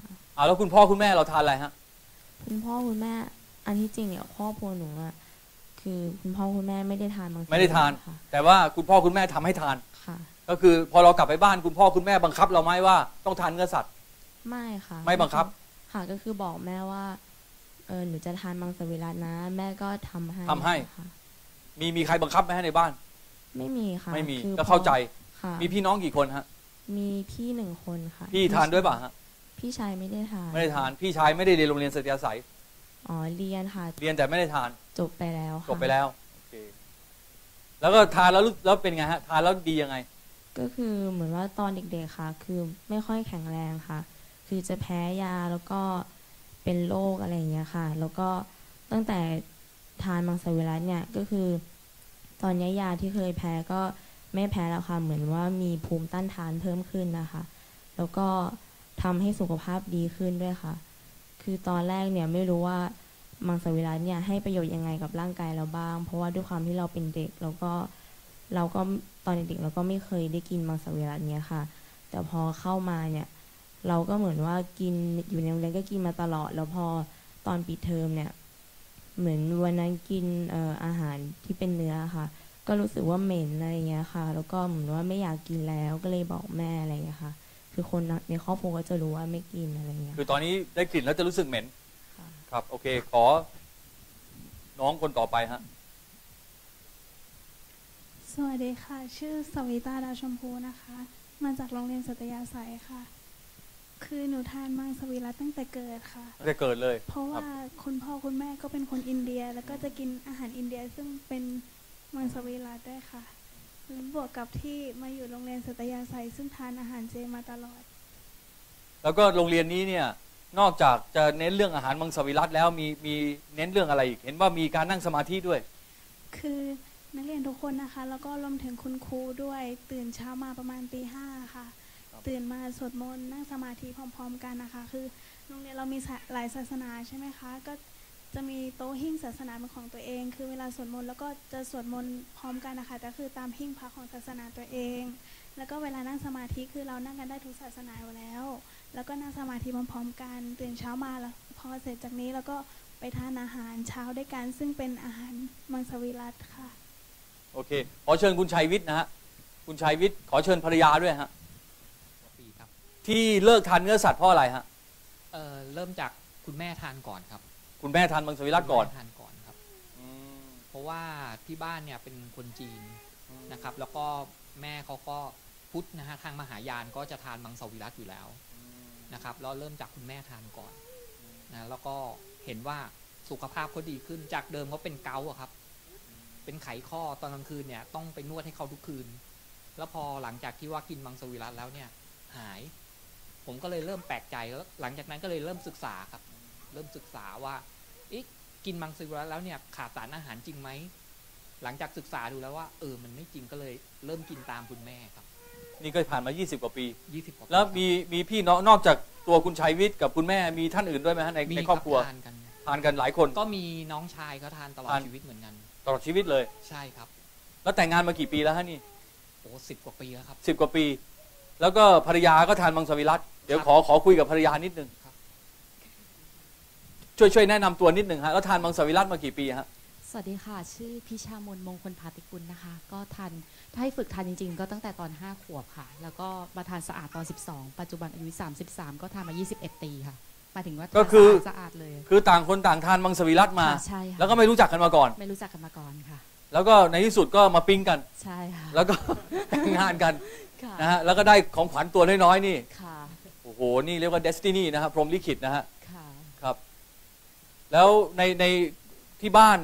แล้วคุณพ่อคุณแม่เราทานอะไรฮะคุณพ่อคุณแม่อันที่จริงเนี่ยครอบครัวหนูอะคือคุณพ่อคุณแม่ไม่ได้ทานมังสวิรัติไม่ได้ทานแต่ว่าคุณพ่อคุณแม่ทำให้ทานก็คือพอเรากลับไปบ้านคุณพ่อคุณแม่บังคับเราไหมว่าต้องทานเนื้อสัตว์ไม่ค่ะไม่บังคับค่ะก็คือบอกแม่ว่าหนูจะทานมังสวิรัตินะแม่ก็ทำให้มีใครบังคับไหมในบ้านไม่มีค่ะไม่มีก็เข้าใจมีพี่น้องกี่คนฮะมีพี่1 คนค่ะพี่ทานด้วยป่ะฮะพี่ชายไม่ได้ทานพี่ชายไม่ได้เรียนโรงเรียนสัตยาศัยเรียนค่ะเรียนแต่ไม่ได้ทานจบไปแล้วโอเคแล้วก็ทานแล้วเป็นไงฮะทานแล้วดียังไงก็คือเหมือนว่าตอนเด็กๆค่ะคือไม่ค่อยแข็งแรงค่ะคือจะแพ้ยาแล้วก็เป็นโรคอะไรอย่างเงี้ยค่ะแล้วก็ตั้งแต่ทานมังสวิรัติเนี่ยก็คือตอนนี้ยาที่เคยแพ้ก็ไม่แพ้แล้วค่ะเหมือนว่ามีภูมิต้านทานเพิ่มขึ้นนะคะแล้วก็ทำให้สุขภาพดีขึ้นด้วยค่ะคือตอนแรกเนี่ยไม่รู้ว่ามังสวิรัติเนี่ยให้ประโยชน์ยังไงกับร่างกายเราบ้างเพราะว่าด้วยความที่เราเป็นเด็กแล้วก็เราก็ตอนเด็กๆเราก็ไม่เคยได้กินมังสวิรัติเนี่ยค่ะแต่พอเข้ามาเนี่ยเราก็เหมือนว่ากินอยู่ในโรงเรียนก็กินมาตลอดแล้วพอตอนปิดเทอมเนี่ยเหมือนวันนั้นกินอาหารที่เป็นเนื้อค่ะก็รู้สึกว่าเหม็นอะไรเงี้ยค่ะแล้วก็เหมือนว่าไม่อยากกินแล้วก็เลยบอกแม่อะไรเงี้ยค่ะคือคนในครอบครัวก็จะรู้ว่าไม่กินอะไรเงี้ยคือตอนนี้ได้กลิ่นแล้วจะรู้สึกเหม็นครับโอเคขอน้องคนต่อไปฮะสวัสดีค่ะชื่อสวิตาดาวชมพูนะคะมาจากโรงเรียนสัตยาศัยค่ะคือหนูทานมังสวิรัติตั้งแต่เกิดค่ะตั้งแต่เกิดเลยเพราะว่าคุณพ่อคุณแม่ก็เป็นคนอินเดียแล้วก็จะกินอาหารอินเดียซึ่งเป็นมังสวิรัติด้วยค่ะบวกกับที่มาอยู่โรงเรียนสัตยาศัยซึ่งทานอาหารเจมาตลอดแล้วก็โรงเรียนนี้เนี่ยนอกจากจะเน้นเรื่องอาหารมังสวิรัติแล้วมีเน้นเรื่องอะไรอีกเห็นว่ามีการนั่งสมาธิด้วยคือนักเรียนทุกคนนะคะแล้วก็รวมถึงคุณครูด้วยตื่นเช้ามาประมาณตี 5ค่ะตื่นมาสวดมนต์นั่งสมาธิพร้อมๆกันนะคะคือโรงเรียนเรามีหลายศาสนาใช่ไหมคะก็จะมีโต๊ะหิ้งศาสนาเป็นของตัวเองคือเวลาสวดมนต์แล้วก็จะสวดมนต์พร้อมกันนะคะแต่คือตามหิ้งพระของศาสนาตัวเองแล้วก็เวลานั่งสมาธิคือเรานั่งกันได้ทุกศาสนาอยู่แล้วก็นั่งสมาธิพร้อมๆกันตื่นเช้ามาแล้วพอเสร็จจากนี้แล้วก็ไปทานอาหารเช้าด้วยกันซึ่งเป็นอาหารมังสวิรัติค่ะโอเคขอเชิญคุณชัยวิทย์นะฮะคุณชัยวิทย์ขอเชิญภรรยาด้วยฮะที่เลิกทานเนื้อสัตว์เพราะอะไรฮะเริ่มจากคุณแม่ทานก่อนครับคุณแม่ทานมังสวิรัติก่อนทานก่อนครับเพราะว่าที่บ้านเนี่ยเป็นคนจีนนะครับแล้วก็แม่เขาก็พุทธนะฮะทางมหายานก็จะทานมังสวิรัติอยู่แล้วนะครับแล้วเริ่มจากคุณแม่ทานก่อนนะแล้วก็เห็นว่าสุขภาพเขาดีขึ้นจากเดิมเขาเป็นเกาต์ครับเป็นไขข้อตอนกลางคืนเนี่ยต้องไปนวดให้เขาทุกคืนแล้วพอหลังจากที่ว่ากินมังสวิรัติแล้วเนี่ยหายผมก็เลยเริ่มแปลกใจแล้วหลังจากนั้นก็เลยเริ่มศึกษาครับเริ่มศึกษาว่ากินมังสวิรัติแล้วเนี่ยขาดสารอาหารจริงไหมหลังจากศึกษาดูแล้วว่ามันไม่จริงก็เลยเริ่มกินตามคุณแม่ครับนี่ก็ผ่านมา20 กว่าปีแล้วมีพี่น้องนอกจากตัวคุณชัยวิทย์กับคุณแม่มีท่านอื่นด้วยไหมฮะในครอบครัวทานกันหลายคนก็มีน้องชายเขาทานตลอดชีวิตเหมือนกันตลอดชีวิตเลยใช่ครับ แล้วแต่งงานมากี่ปีแล้วฮะนี่ โอ้10 กว่าปีแล้วครับ 10 กว่าปี แล้วก็ภรรยาก็ทานมังสวิรัติเดี๋ยวขอคุยกับภรรยานิดนึงช่วยแนะนำตัวนิดนึงฮะแล้วทานมังสวิรัติมากี่ปีฮะสวัสดีค่ะชื่อพิชามนมงคลภาติกุลนะคะก็ทานถ้าให้ฝึกทานจริงๆก็ตั้งแต่ตอน5 ขวบค่ะแล้วก็มาทานสะอาดตอน12ปัจจุบันอายุ33ก็ทานมา21 ปีค่ะหมายถึงว่าก็คือสะอาดเลยคือต่างคนต่างทานมังสวิรัติมาใช่ค่ะแล้วก็ไม่รู้จักกันมาก่อนไม่รู้จักกันมาก่อนค่ะแล้วก็ในที่สุดก็มาปิ๊งกันใช่ค่ะแล้วก็แต่งงานกันนะฮะแล้วก็ได้ของขวัญตัวน้อยๆนี่โอ้โหนี่เรียกว่าเดสตินีนะครับพรหมลิขิตนะฮะครับแล้วในที่บ้าน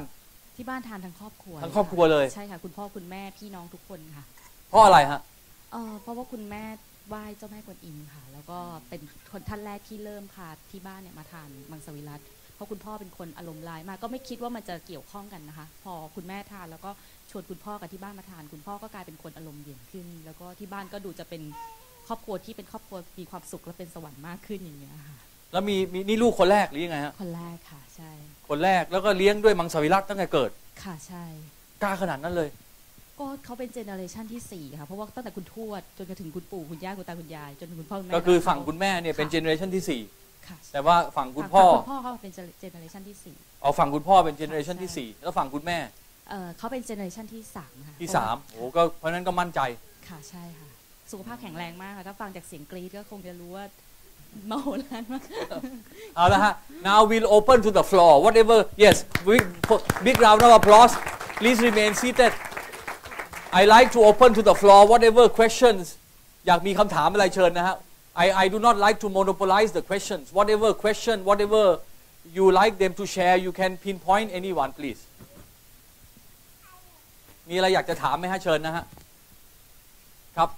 ทานทั้งครอบครัวเลยใช่ค่ะคุณพ่อคุณแม่พี่น้องทุกคนค่ะเพราะอะไรฮะเพราะว่าคุณแม่ไหว้เจ้าแม่กวนอิมค่ะแล้วก็เป็นคนท่านแรกที่เริ่มพาที่บ้านเนี่ยมาทานมังสวิรัติเพราะคุณพ่อเป็นคนอารมณ์ร้ายมากก็ไม่คิดว่ามันจะเกี่ยวข้องกันนะคะพอคุณแม่ทานแล้วก็ชวนคุณพ่อกับที่บ้านมาทานคุณพ่อก็กลายเป็นคนอารมณ์เย็นขึ้นแล้วก็ที่บ้านก็ดูจะเป็นครอบครัวที่เป็นครอบครัวมีความสุขและเป็นสวรรค์มากขึ้นอย่างเงี้ยค่ะแล้วมีนี่ลูกคนแรกหรือยังไงฮะคนแรกค่ะใช่คนแรกแล้วก็เลี้ยงด้วยมังสวิรัติตั้งแต่เกิดค่ะใช่กล้าขนาดนั้นเลยก็เขาเป็นเจเนอเรชันที่4ค่ะเพราะว่าตั้งแต่คุณทวดจนถึงคุณปู่คุณย่าคุณตาคุณยายจนถึงคุณพ่อคุณแม่ก็คือฝั่งคุณแม่เนี่ยเป็นเจเนอเรชันที่4ค่ะแต่ว่าฝั่งคุณพ่อเขาเป็นเจเนอเรชันที่4เอาฝั่งคุณพ่อเป็นเจเนอเรชันที่4แล้วฝั่งคุณแม่เขาเป็นเจเนอเรชันที่3ค่ะที่3โอ้ก็เพราะนั้นก็มั่นใจค่ะใช่ค่ะสุขภาพแข็งแรงมากค่ะถ้าฟังจากเสียงกรี๊ดก็คงจะรู้ว่ามโหฬารมากเอาละฮะ now we'll open to the floor whatever yes big round of applause please remain seated I like to open to the floor whatever questions อยากมีคำถามอะไรเชิญนะฮะ I do not like to monopolize the questions whatever question whatever you like them to share you can pinpoint anyone please มีอะไรอยากจะถามไหมฮะเชิญนะฮะครับ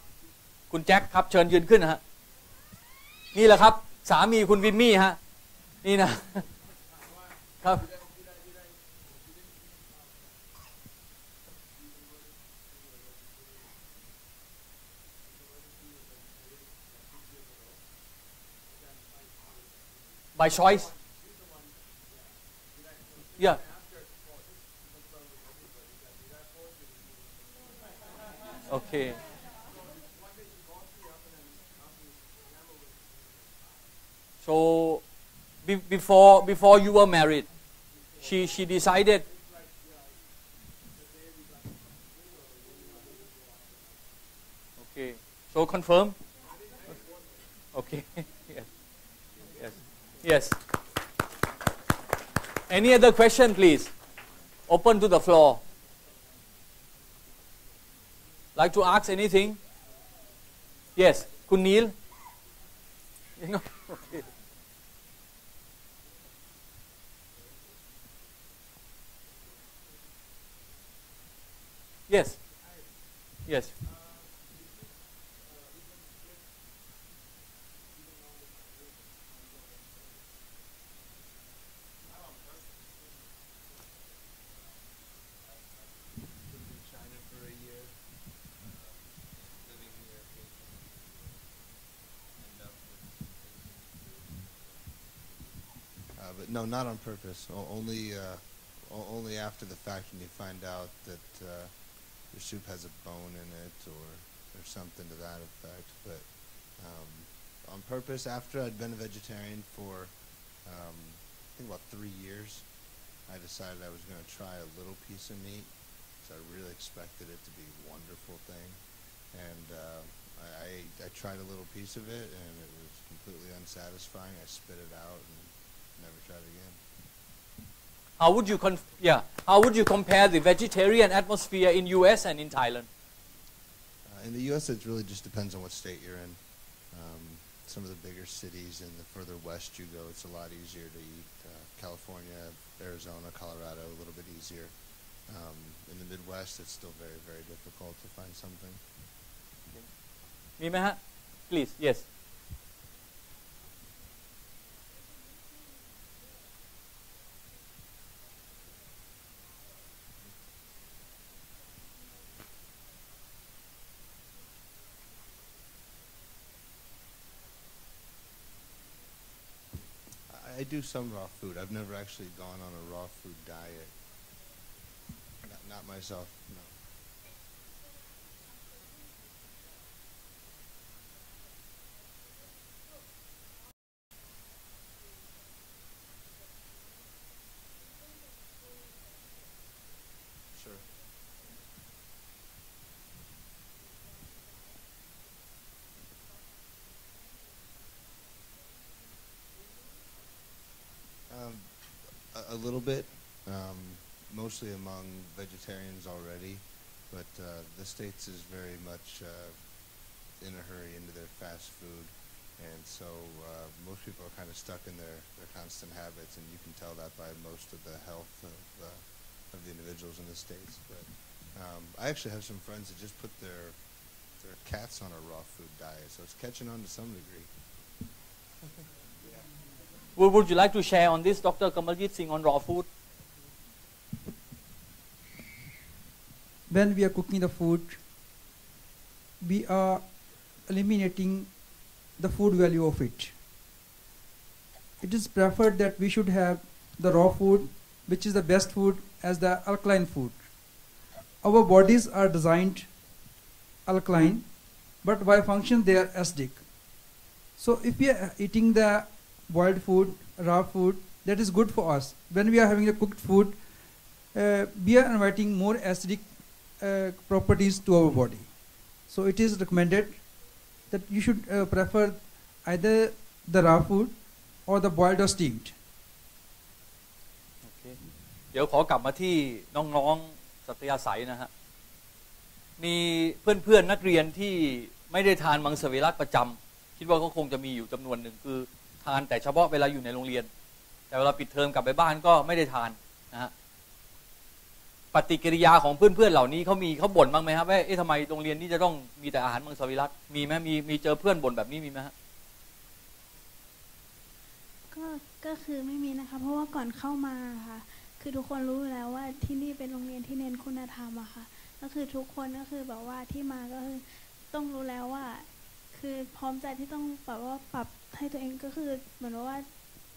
คุณแจ็คครับเชิญยืนขึ้นนะฮะนี่แหละครับสามีคุณวินมี่ฮะนี่นะครับ by choice yeah okay so before you were married she decided okay so confirm okay yes any other question please open to the floor like to ask anything yes คุณนีล okay. yes yes But no, not on purpose. Only after the fact when you find out that your soup has a bone in it or something to that effect. But on purpose, after I'd been a vegetarian for I think about 3 years, I decided I was going to try a little piece of meat. So I really expected it to be a wonderful thing. And I tried a little piece of it, and it was completely unsatisfying. I spit it out and never tried it again. How would you compare the vegetarian atmosphere in US and in Thailand? In the US, it really just depends on what state you're in. Some of the bigger cities and the further west you go, it's a lot easier to eat. California, Arizona, Colorado, a little bit easier. In the Midwest, it's still very, very difficult to find something. Mimaha, please, yes. I do some raw food. I've never actually gone on a raw food diet. Not myself, no. A little bit, mostly among vegetarians already, but the States is very much in a hurry into their fast food, and so most people are kind of stuck in their constant habits, and you can tell that by most of the health of the individuals in the States. But I actually have some friends that just put their cats on a raw food diet, so it's catching on to some degree. Would you like to share on this, Dr. Kamaljit Singh, on raw food? When we are cooking the food, we are eliminating the food value of it. It is preferred that we should have the raw food, which is the best food, as the alkaline food. Our bodies are designed alkaline, but by function they are acidic. So if we are eating the boiled food, raw food, that is good for us. When we are having the cooked food, we are inviting more acidic properties to our body. So it is recommended that you should prefer either the raw food or the boiled or steamed. เดี๋ยวขอกลับมาที่น้องๆสัตยาศัยนะฮะมีเพื่อนๆนักเรียนที่ไม่ได้ทานมังสวิรัติประจำคิดว่าเขาคงจะมีอยู่จำนวนหนึ่งคือทานแต่เฉพาะเวลาอยู่ในโรงเรียนแต่เวลาปิดเทอมกลับไปบ้านก็ไม่ได้ทานนะฮะปฏิกิริยาของเพื่อนๆเหล่านี้เขาบ่นบ้างไหมครับว่าทำไมโรงเรียนนี้จะต้องมีแต่อาหารมังสวิรัติมีไหมมีเจอเพื่อนบ่นแบบนี้มีไหมฮะก็คือไม่มีนะคะเพราะว่าก่อนเข้ามาค่ะคือทุกคนรู้แล้วว่าที่นี่เป็นโรงเรียนที่เน้นคุณธรรมอะค่ะก็คือทุกคนก็คือแบบว่าที่มาก็คือต้องรู้แล้วว่าคือพร้อมใจที่ต้องแบบว่าปรับให้ตัวเองก็คือเหมือนว่า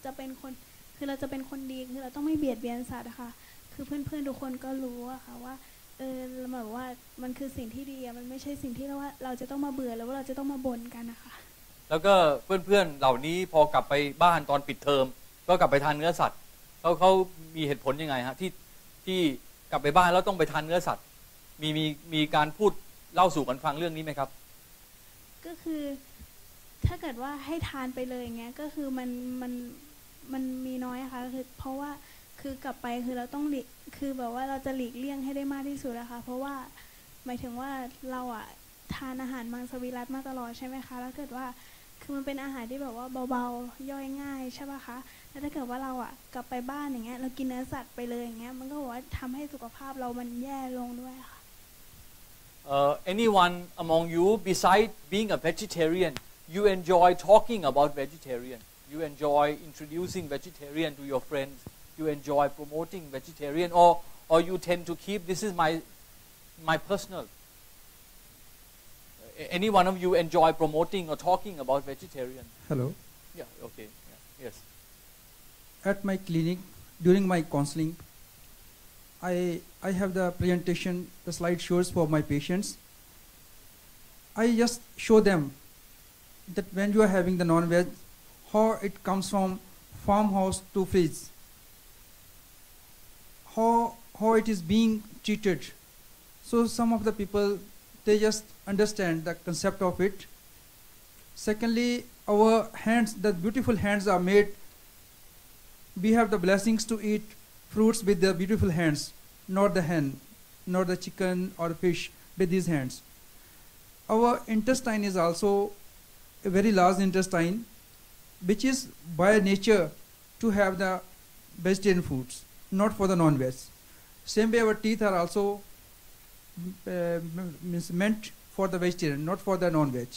จะเป็นคนคือเราจะเป็นคนดีคือเราต้องไม่เบียดเบียนสัตว์ค่ะคือเพื่อนๆทุกคนก็รู้อะค่ะว่าแบบว่ามันคือสิ่งที่ดีอะมันไม่ใช่สิ่งที่เราจะต้องมาเบื่อแล้วว่าเราจะต้องมาบ่นกันนะคะแล้วก็เพื่อนๆเหล่านี้พอกลับไปบ้านตอนปิดเทอมก็กลับไปทานเนื้อสัตว์เขามีเหตุผลยังไงฮะที่กลับไปบ้านแล้วต้องไปทานเนื้อสัตว์มีการพูดเล่าสู่กันฟังเรื่องนี้ไหมครับก็คือถ้าเกิดว่าให้ทานไปเลยอย่างเงี้ยก็คือมันมีน้อยค่ะคือเพราะว่าคือกลับไปคือเราต้องคือแบบว่าเราจะหลีกเลี่ยงให้ได้มากที่สุดนะคะเพราะว่าหมายถึงว่าเราอะทานอาหารมังสวิรัติมาตลอดใช่ไหมคะแล้วเกิดว่าคือมันเป็นอาหารที่แบบว่าเบาๆย่อยง่ายใช่ป่ะคะแล้วถ้าเกิดว่าเราอะกลับไปบ้านอย่างเงี้ยเรากินเนื้อสัตว์ไปเลยอย่างเงี้ยมันก็บอกว่าทำให้สุขภาพเรามันแย่ลงด้วยค่ะanyone among you besides being a vegetarian you enjoy talking about vegetarian you enjoy introducing vegetarian to your friends you enjoy promoting vegetarian or you tend to keep this is my personal any one of you enjoy promoting or talking about vegetarian hello yeah okay yeah, yes at my clinic during my counseling I have the presentation, the slide shows for my patients. I just show them that when you are having the non-veg, how it comes from farmhouse to fridge, how it is being treated. So some of the people, they just understand the concept of it. Secondly, our hands, the beautiful hands are made. We have the blessings to eat fruits with their beautiful hands, not the hen, not the chicken or fish, with these hands. Our intestine is also a very large intestine, which is by nature to have the vegetarian foods, not for the non-veg. Same way our teeth are also meant for the vegetarian, not for the non-veg.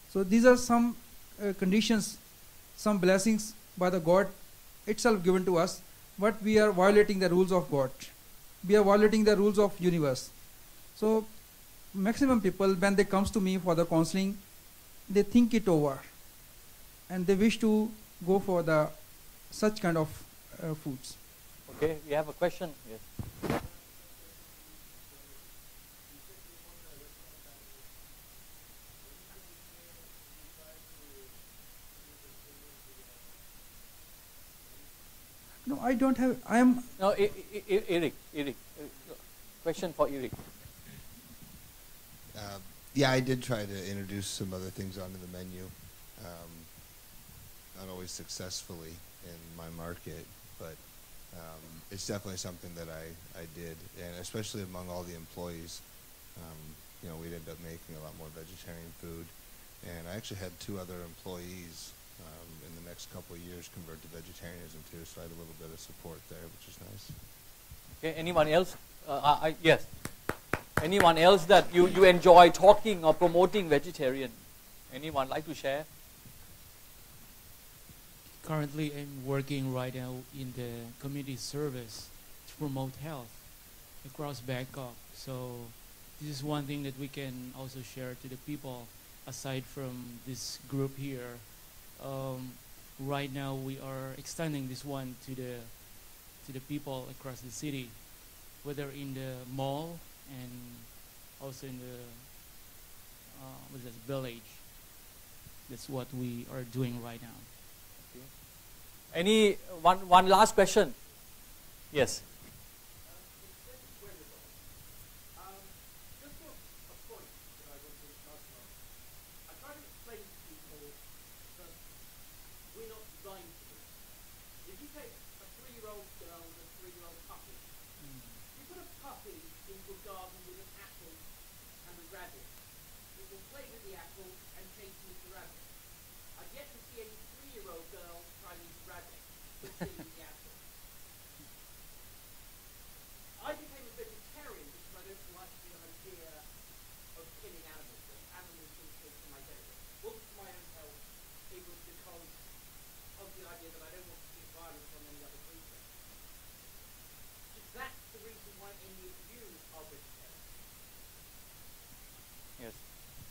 So these are some conditions, some blessings by the God itself given to us. But we are violating the rules of God. We are violating the rules of universe. So maximum people, when they comes to me for the counseling, they think it over and they wish to go for the such kind of foods. Okay, we have a question. Yes. No, I don't have. I am. No, Eric. Question for Eric. Yeah, I did try to introduce some other things onto the menu. Not always successfully in my market, but it's definitely something that I did, and especially among all the employees, you know, we'd end up making a lot more vegetarian food, and I actually had 2 other employees in the next couple of years convert to vegetarianism too, so I had a little bit of support there, which is nice. Okay, anyone else? Yes. Anyone else that you enjoy talking or promoting vegetarian? Anyone like to share? Currently, I'm working right now in the community service to promote health across Bangkok. So this is one thing that we can also share to the people aside from this group here. Right now, we are extending this one to the people across the city, whether in the mall and also in the village. That's what we are doing right now. Any one last question? Yes.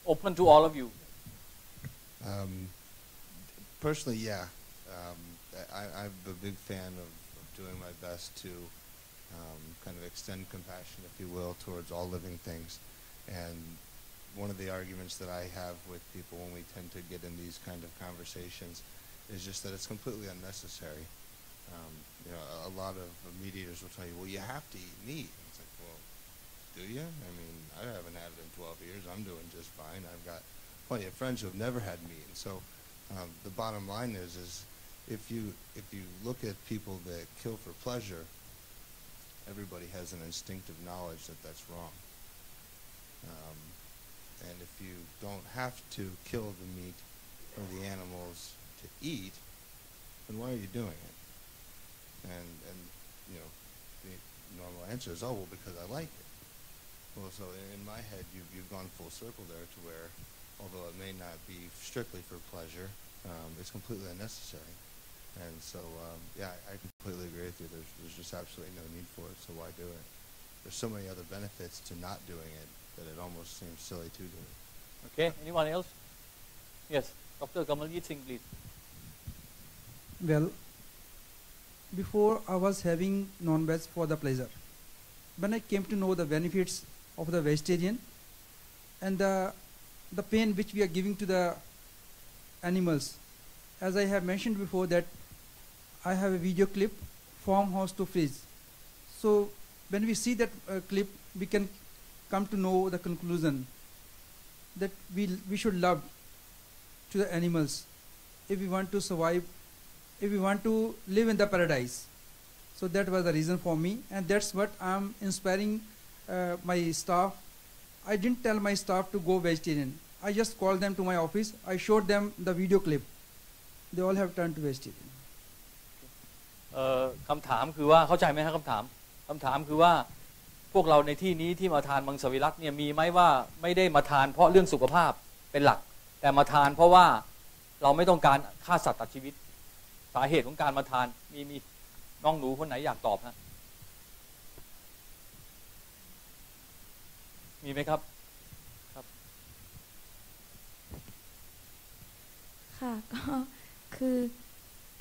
Open to all of you. Personally, yeah. I'm a big fan of doing my best to kind of extend compassion, if you will, towards all living things. And one of the arguments that I have with people when we tend to get in these kind of conversations is just that it's completely unnecessary. You know, a lot of mediators will tell you, well, you have to eat meat. It's like, well, do you? I mean, I haven't had it in 12 years. I'm doing just fine. I've got plenty of friends who have never had meat. And so the bottom line is if you look at people that kill for pleasure, everybody has an instinctive knowledge that that's wrong. And if you don't have to kill the meat or the animals to eat, then why are you doing it? And you know, the normal answer is, oh, well, because I like it. Well, so in my head, you've gone full circle there to where, although it may not be strictly for pleasure, it's completely unnecessary. And so, yeah, I completely agree with you. There's just absolutely no need for it, so why do it? There's so many other benefits to not doing it that it almost seems silly to do it. Okay, anyone else? Yes, Dr. Kamaljeet Singh, please. Well, before I was having non-veg for the pleasure. When I came to know the benefits of the vegetarian and the pain which we are giving to the animals, as I have mentioned before that I have a video clip, farmhouse to fridge. So when we see that clip, we can come to know the conclusion that we should love to the animals if we want to survive, if we want to live in the paradise. So that was the reason for me, and that's what I'm inspiring my staff. I didn't tell my staff to go vegetarian. I just called them to my office. I showed them the video clip. They all have turned to vegetarian. คำถามคือว่าเข้าใจไหมครับคำถามคือว่าพวกเราในที่นี้ที่มาทานมังสวิรัติเนี่ยมีไหมว่าไม่ได้มาทานเพราะเรื่องสุขภาพเป็นหลักแต่มาทานเพราะว่าเราไม่ต้องการฆ่าสัตว์ตัดชีวิตสาเหตุของการมาทานมีน้องหนูคนไหนอยากตอบฮะมีไหมครับครับค่ะก็คือ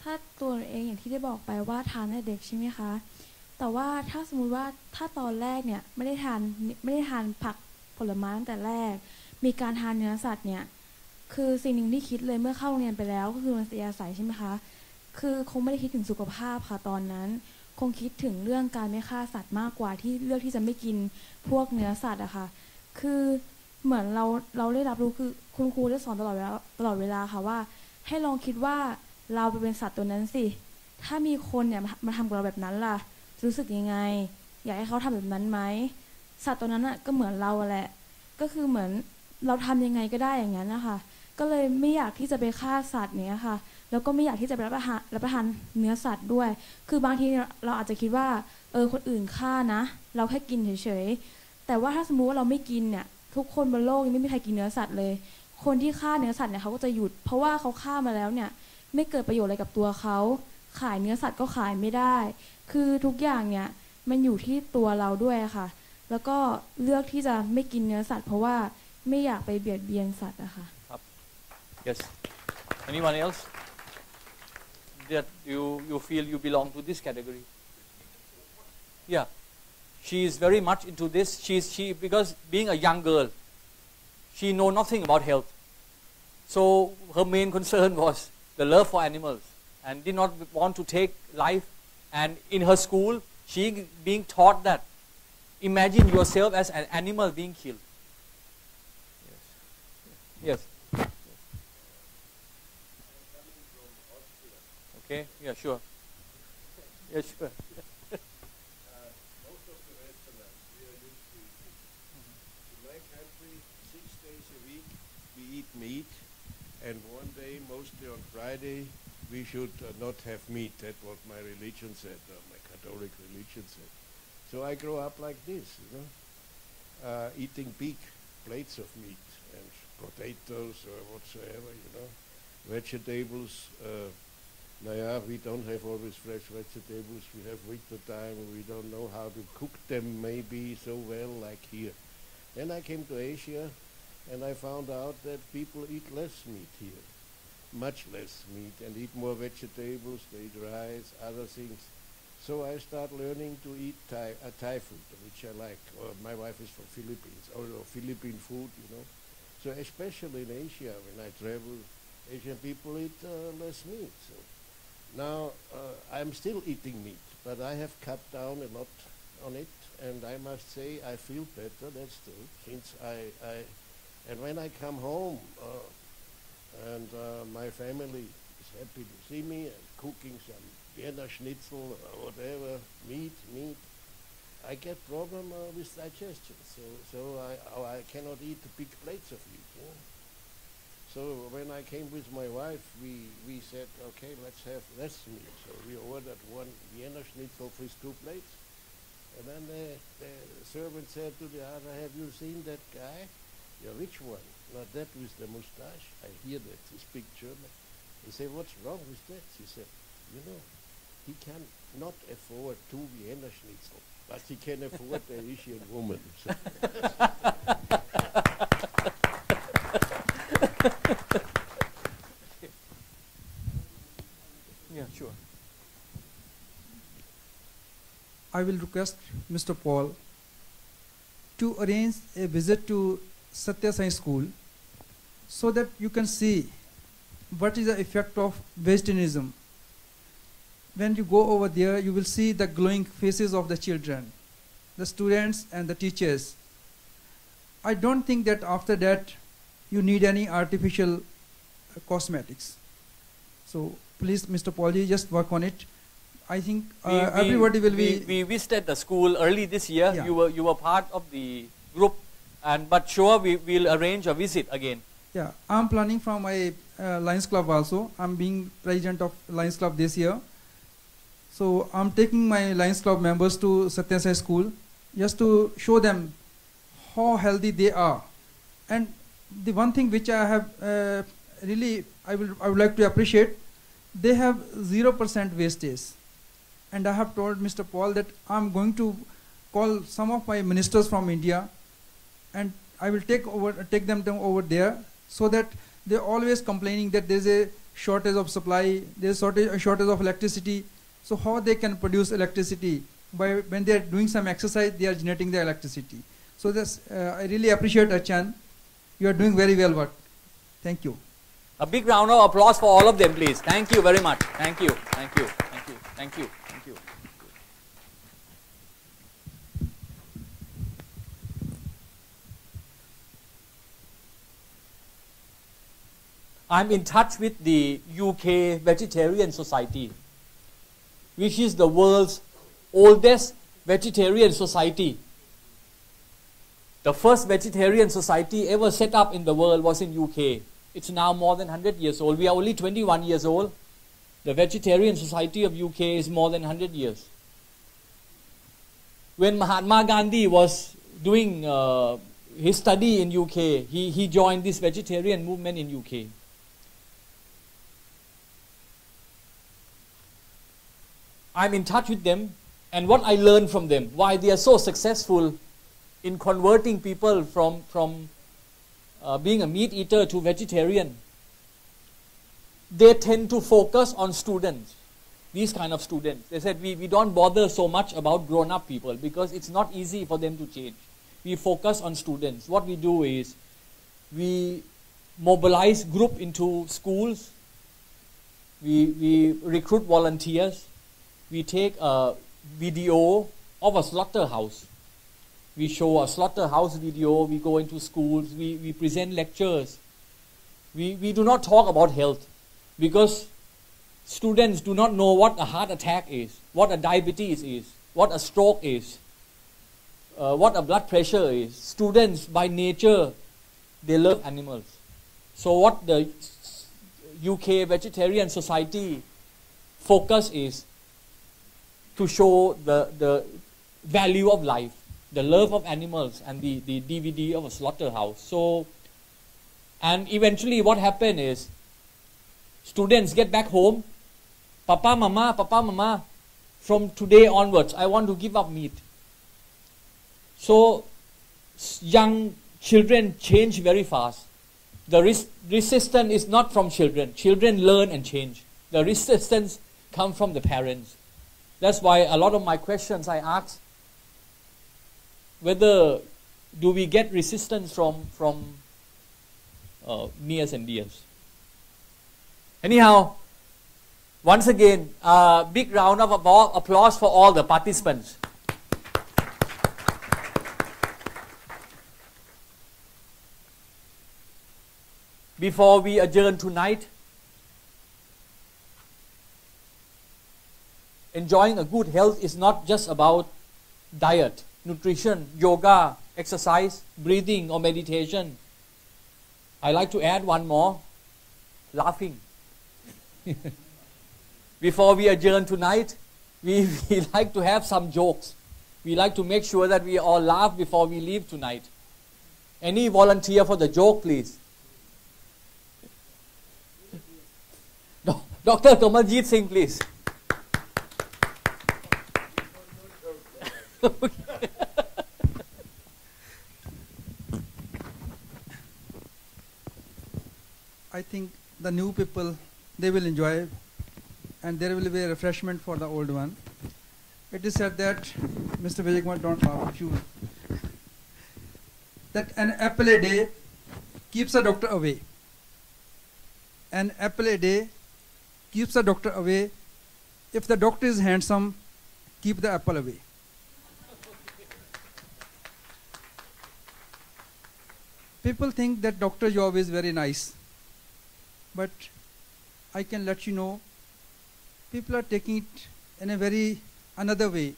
ถ้าตัวเองอย่างที่ได้บอกไปว่าทานแต่เด็กใช่ไหมคะแต่ว่าถ้าสมมุติว่าถ้าตอนแรกเนี่ยไม่ได้ทานผักผลไม้ตั้งแต่แรกมีการทานเนื้อสัตว์เนี่ยคือสิ่งหนึ่งที่คิดเลยเมื่อเข้าโรงเรียนไปแล้วก็คือมันเสียอาศัยใช่ไหมคะคือคงไม่ได้คิดถึงสุขภาพค่ะตอนนั้นคงคิดถึงเรื่องการไม่ฆ่าสัตว์มากกว่าที่เลือกที่จะไม่กินพวกเนื้อสัตว์อะค่ะคือเหมือนเราได้รับรู้คือคุณครูได้สอนตลอดเวลาค่ะว่าให้ลองคิดว่าเราไปเป็นสัตว์ตัวนั้นสิ ถ้ามีคนเนี่ยมาทำกับเราแบบนั้นล่ะรู้สึกยังไงอยากให้เขาทำแบบนั้นไหมสัตว์ตัวนั้นก็เหมือนเราแหละก็คือเหมือนเราทำยังไงก็ได้อย่างนั้นนะคะก็เลยไม่อยากที่จะไปฆ่าสัตว์เนี้ยค่ะแล้วก็ไม่อยากที่จะไปรับประทานเนื้อสัตว์ด้วยคือบางทีเราอาจจะคิดว่าคนอื่นฆ่านะเราแค่กินเฉยๆแต่ว่าถ้าสมมุติว่าเราไม่กินเนี่ยทุกคนบนโลกยังไม่มีใครกินเนื้อสัตว์เลยคนที่ฆ่าเนื้อสัตว์เนี่ยเขาก็จะหยุดเพราะว่าเขาฆ่ามาแล้วเนี่ยไม่เกิดประโยชน์อะไรกับตัวเขาขายเนื้อสัตว์ก็ขายไม่ได้คือทุกอย่างเนี่ยมันอยู่ที่ตัวเราด้วยค่ะแล้วก็เลือกที่จะไม่กินเนื้อสัตว์เพราะว่าไม่อยากไปเบียดเบียนสัตว์อะค่ะ Yes. Anyone else? That you feel you belong to this category? Yeah. She is very much into this. She because being a young girl, she know nothing about health. So her main concern was the love for animals and did not want to take life. And in her school, she being taught that imagine yourself as an animal being killed. Yes. Okay, yeah, sure. Yeah, sure. Most of the Westerners, we are used to eating. In my country, 6 days a week, we eat meat, and one day, mostly on Friday, we should not have meat. That's what my religion said, my Catholic religion said. So I grew up like this, eating big plates of meat and potatoes or whatsoever, vegetables. We don't have always fresh vegetables. We have winter time. We don't know how to cook them maybe so well like here. Then I came to Asia, and I found out that people eat less meat here, much less meat, and eat more vegetables. They eat rice, other things. So I start learning to eat Thai food, which I like. My wife is from Philippines, or Philippine food, So especially in Asia, when I travel, Asian people eat less meat. So now I'm still eating meat, but I have cut down a lot on it, and I must say I feel better. That's true. Since and when I come home, and my family is happy to see me and cooking some Vienna schnitzel or whatever, meat, I get problem with digestion. So I cannot eat big plates of meat. So when I came with my wife, we said, okay, let's have less meat. So we ordered one Vienna schnitzel with 2 plates. And then the servant said to the other, have you seen that guy? Yeah, which one? Not that with the mustache. I hear that, he speaks German. He said, what's wrong with that? She said, he can not afford 2 Vienna schnitzel, but he can afford the Asian woman. Yeah, sure. I will request Mr. Paul to arrange a visit to Satya Sai School so that you can see what is the effect of vegetarianism. When you go over there, you will see the glowing faces of the children, the students and the teachers. I don't think that after that you need any artificial cosmetics. So please, Mr. Paul, just work on it. I think everybody will be... We visited the school early this year. Yeah. You were part of the group, but sure we will arrange a visit again. Yeah, I'm planning from my Lions Club also. I'm being president of Lions Club this year. So I'm taking my Lions Club members to Satya Sai School just to show them how healthy they are. And the one thing which I have I would like to appreciate, they have 0% wastage. And I have told Mr. Paul that I'm going to call some of my ministers from India, and I will take them over there, so that they're always complaining that there's a shortage of supply, there's a shortage of electricity. So how they can produce electricity? When they're doing some exercise, they are generating the electricity. So this, I really appreciate Achan. You are doing very well work. Thank you. A big round of applause for all of them, please. Thank you very much. Thank you. Thank you. Thank you. Thank you. Thank you. I'm in touch with the UK Vegetarian Society. which is the world's oldest vegetarian society. The first vegetarian society ever set up in the world was in UK. It's now more than 100 years old. We are only 21 years old. The Vegetarian Society of UK is more than 100 years. When Mahatma Gandhi was doing his study in UK, he joined this vegetarian movement in UK. I'm in touch with them, and what I learned from them, why they are so successful in converting people from being a meat eater to vegetarian. They tend to focus on students, these kind of students. They said, we don't bother so much about grown-up people because it's not easy for them to change. We focus on students. What we do is, we mobilize group into schools, we recruit volunteers, we take a video of a slaughterhouse. We show a slaughterhouse video, we go into schools, we present lectures. We do not talk about health because students do not know what a heart attack is, what a diabetes is, what a stroke is, what a blood pressure is. Students by nature, they love animals. So what the UK Vegetarian Society focus is to show the value of life, the love of animals, and the DVD of a slaughterhouse. So, and eventually what happened is, students get back home, Papa, Mama, from today onwards, I want to give up meat. So, young children change very fast. The resistance is not from children. Children learn and change. The resistance comes from the parents. That's why a lot of my questions I ask, whether do we get resistance from nears and dears. Anyhow, once again, a big round of applause for all the participants. Before we adjourn tonight, enjoying a good health is not just about diet, nutrition, yoga, exercise, breathing, or meditation. I like to add one more, laughing. Before we adjourn tonight, we like to have some jokes. We like to make sure that we all laugh before we leave tonight. Any volunteer for the joke, please? Dr. Kamaljeet Singh, please. I think the new people, they will enjoy, and there will be a refreshment for the old one. It is said that, Mr. Vijaykumar, don't laugh, you, that an apple a day keeps a doctor away. An apple a day keeps the doctor away. If the doctor is handsome, keep the apple away. People think that doctor job is very nice, but I can let you know, people are taking it in a very another way.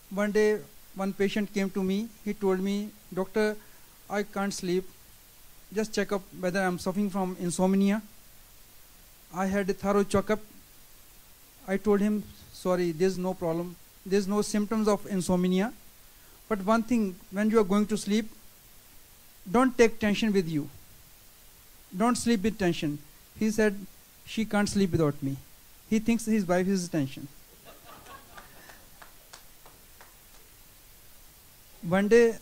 One day, one patient came to me. He told me, "Doctor, I can't sleep. Just check up whether I'm suffering from insomnia." I had a thorough checkup. I told him, "Sorry, there's no problem. There's no symptoms of insomnia. But one thing, when you are going to sleep, don't take tension with you. Don't sleep with tension." He said, "She can't sleep without me." He thinks his wife is tension. One day,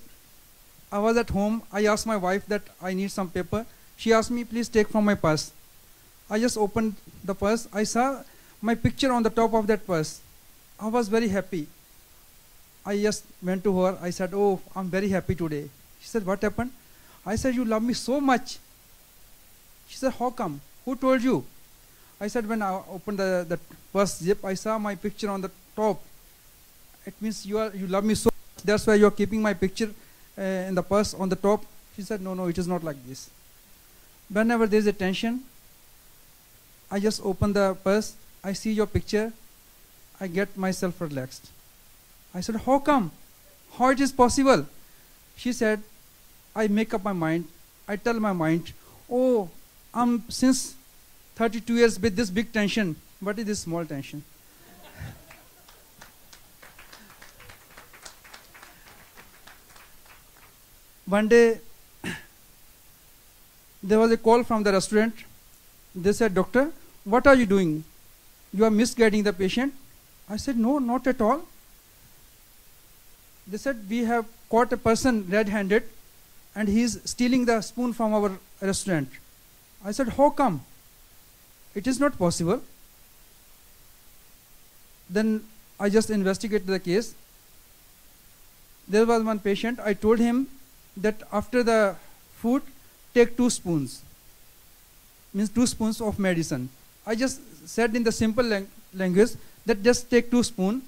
I was at home. I asked my wife that I need some paper. She asked me, "Please take from my purse." I just opened the purse. I saw my picture on the top of that purse. I was very happy. I just went to her. I said, "Oh, I'm very happy today." She said, "What happened?" I said, "You love me so much." She said, "How come? Who told you?" I said, "When I opened the purse zip, I saw my picture on the top. It means you love me so much. That's why you're keeping my picture in the purse on the top." She said, "No, it is not like this. Whenever there is a tension, I just open the purse, I see your picture, I get myself relaxed. I said, how come? How it is possible? She said, I make up my mind. I tell my mind, oh, I'm since 32 years with this big tension. What is this small tension? One day, there was a call from the restaurant. They said, doctor, what are you doing? You are misguiding the patient. I said, no, not at all. They said, we have caught a person red-handed and he is stealing the spoon from our restaurant. I said, how come? It is not possible. Then I just investigated the case. There was one patient. I told him that after the food, take 2 spoons. Means 2 spoons of medicine. I just said in the simple language that just take 2 spoons.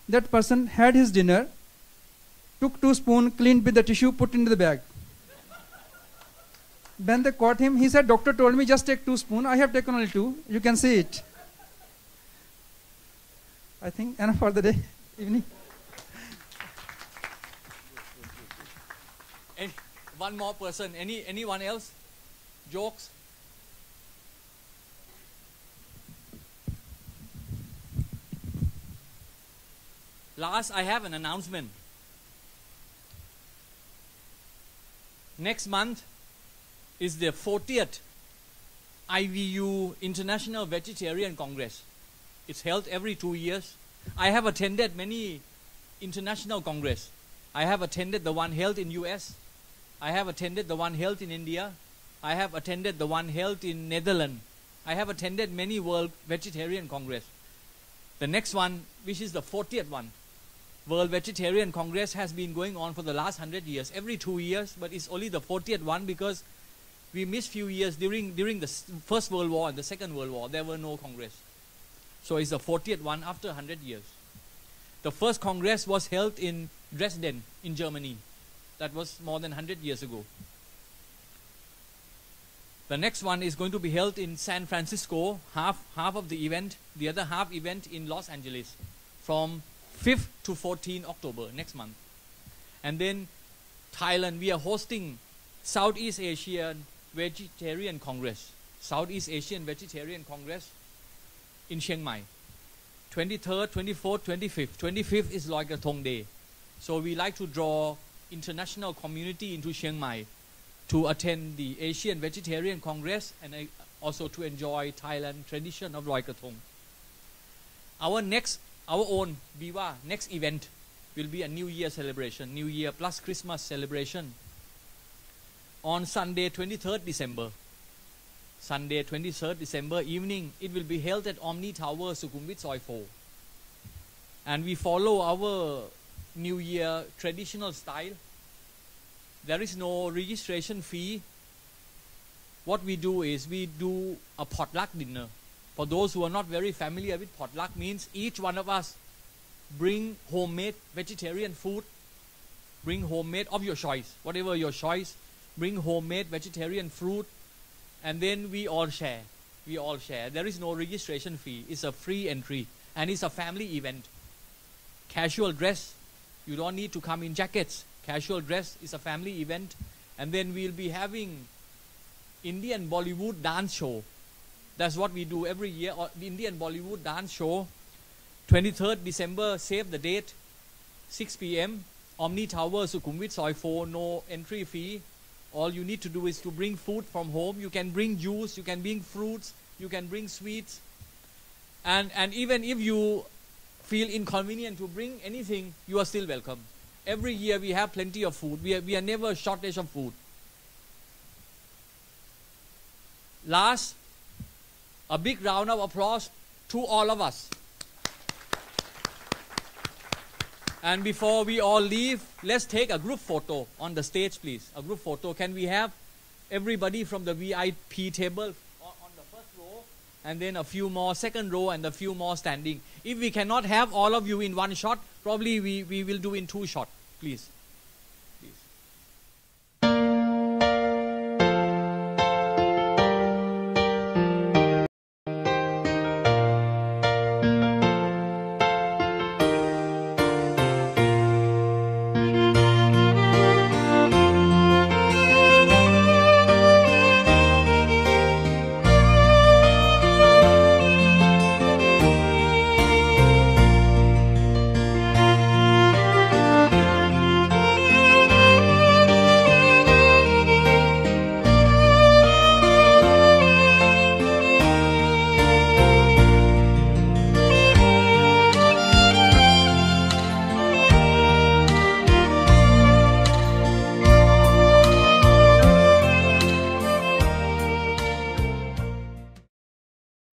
That person had his dinner, took 2 spoons, cleaned with the tissue, put into the bag. When they caught him, he said, doctor told me just take 2 spoons. I have taken only 2. You can see it. I think enough for the day, evening. One more person. Anyone else? Jokes? Last, I have an announcement. Next month is the 40th IVU International Vegetarian Congress. It's held every 2 years. I have attended many international congress. I have attended the one held in US. I have attended the one held in India. I have attended the one held in Netherlands. I have attended many World Vegetarian Congress. The next one, which is the 40th one, World Vegetarian Congress, has been going on for the last 100 years, every 2 years, but it's only the 40th one because we missed few years during the First World War and the Second World War. There were no congress. So it's the 40th one after 100 years. The first congress was held in Dresden in Germany. That was more than 100 years ago. The next one is going to be held in San Francisco, half of the event, the other half event in Los Angeles from 5th to 14 October next month. And then Thailand, we are hosting Southeast Asian Vegetarian Congress. Southeast Asian Vegetarian Congress in Chiang Mai. 23rd, 24th, 25th. 25th is Loi Krathong Day. So we like to draw international community into Chiang Mai to attend the Asian Vegetarian Congress and also to enjoy Thailand tradition of Loi Krathong. Our own BIVA next event will be a New Year celebration, New Year plus Christmas celebration on Sunday 23rd December. Sunday 23rd December evening, it will be held at Omni Tower, Sukhumvit, Soi 4. And we follow our New Year traditional style. There is no registration fee. What we do is we do a potluck dinner. For those who are not very familiar with potluck, means each one of us bring homemade vegetarian food, bring homemade of your choice, whatever your choice, bring homemade vegetarian fruit, and then we all share. We all share. There is no registration fee. It's a free entry, and it's a family event. Casual dress. You don't need to come in jackets. Casual dress is a family event, and then we'll be having Indian Bollywood dance show. That's what we do every year. The Indian Bollywood dance show. 23rd December, save the date. 6 p.m. Omni Tower, Sukhumvit, Soi 4. No entry fee. All you need to do is to bring food from home. You can bring juice. You can bring fruits. You can bring sweets. And even if you feel inconvenient to bring anything, you are still welcome. Every year we have plenty of food. We are never shortage of food. Last, a big round of applause to all of us. And before we all leave, let's take a group photo on the stage, please. A group photo. Can we have everybody from the VIP table on the first row, and then a few more second row, and a few more standing. If we cannot have all of you in one shot, probably we will do in 2 shots, please.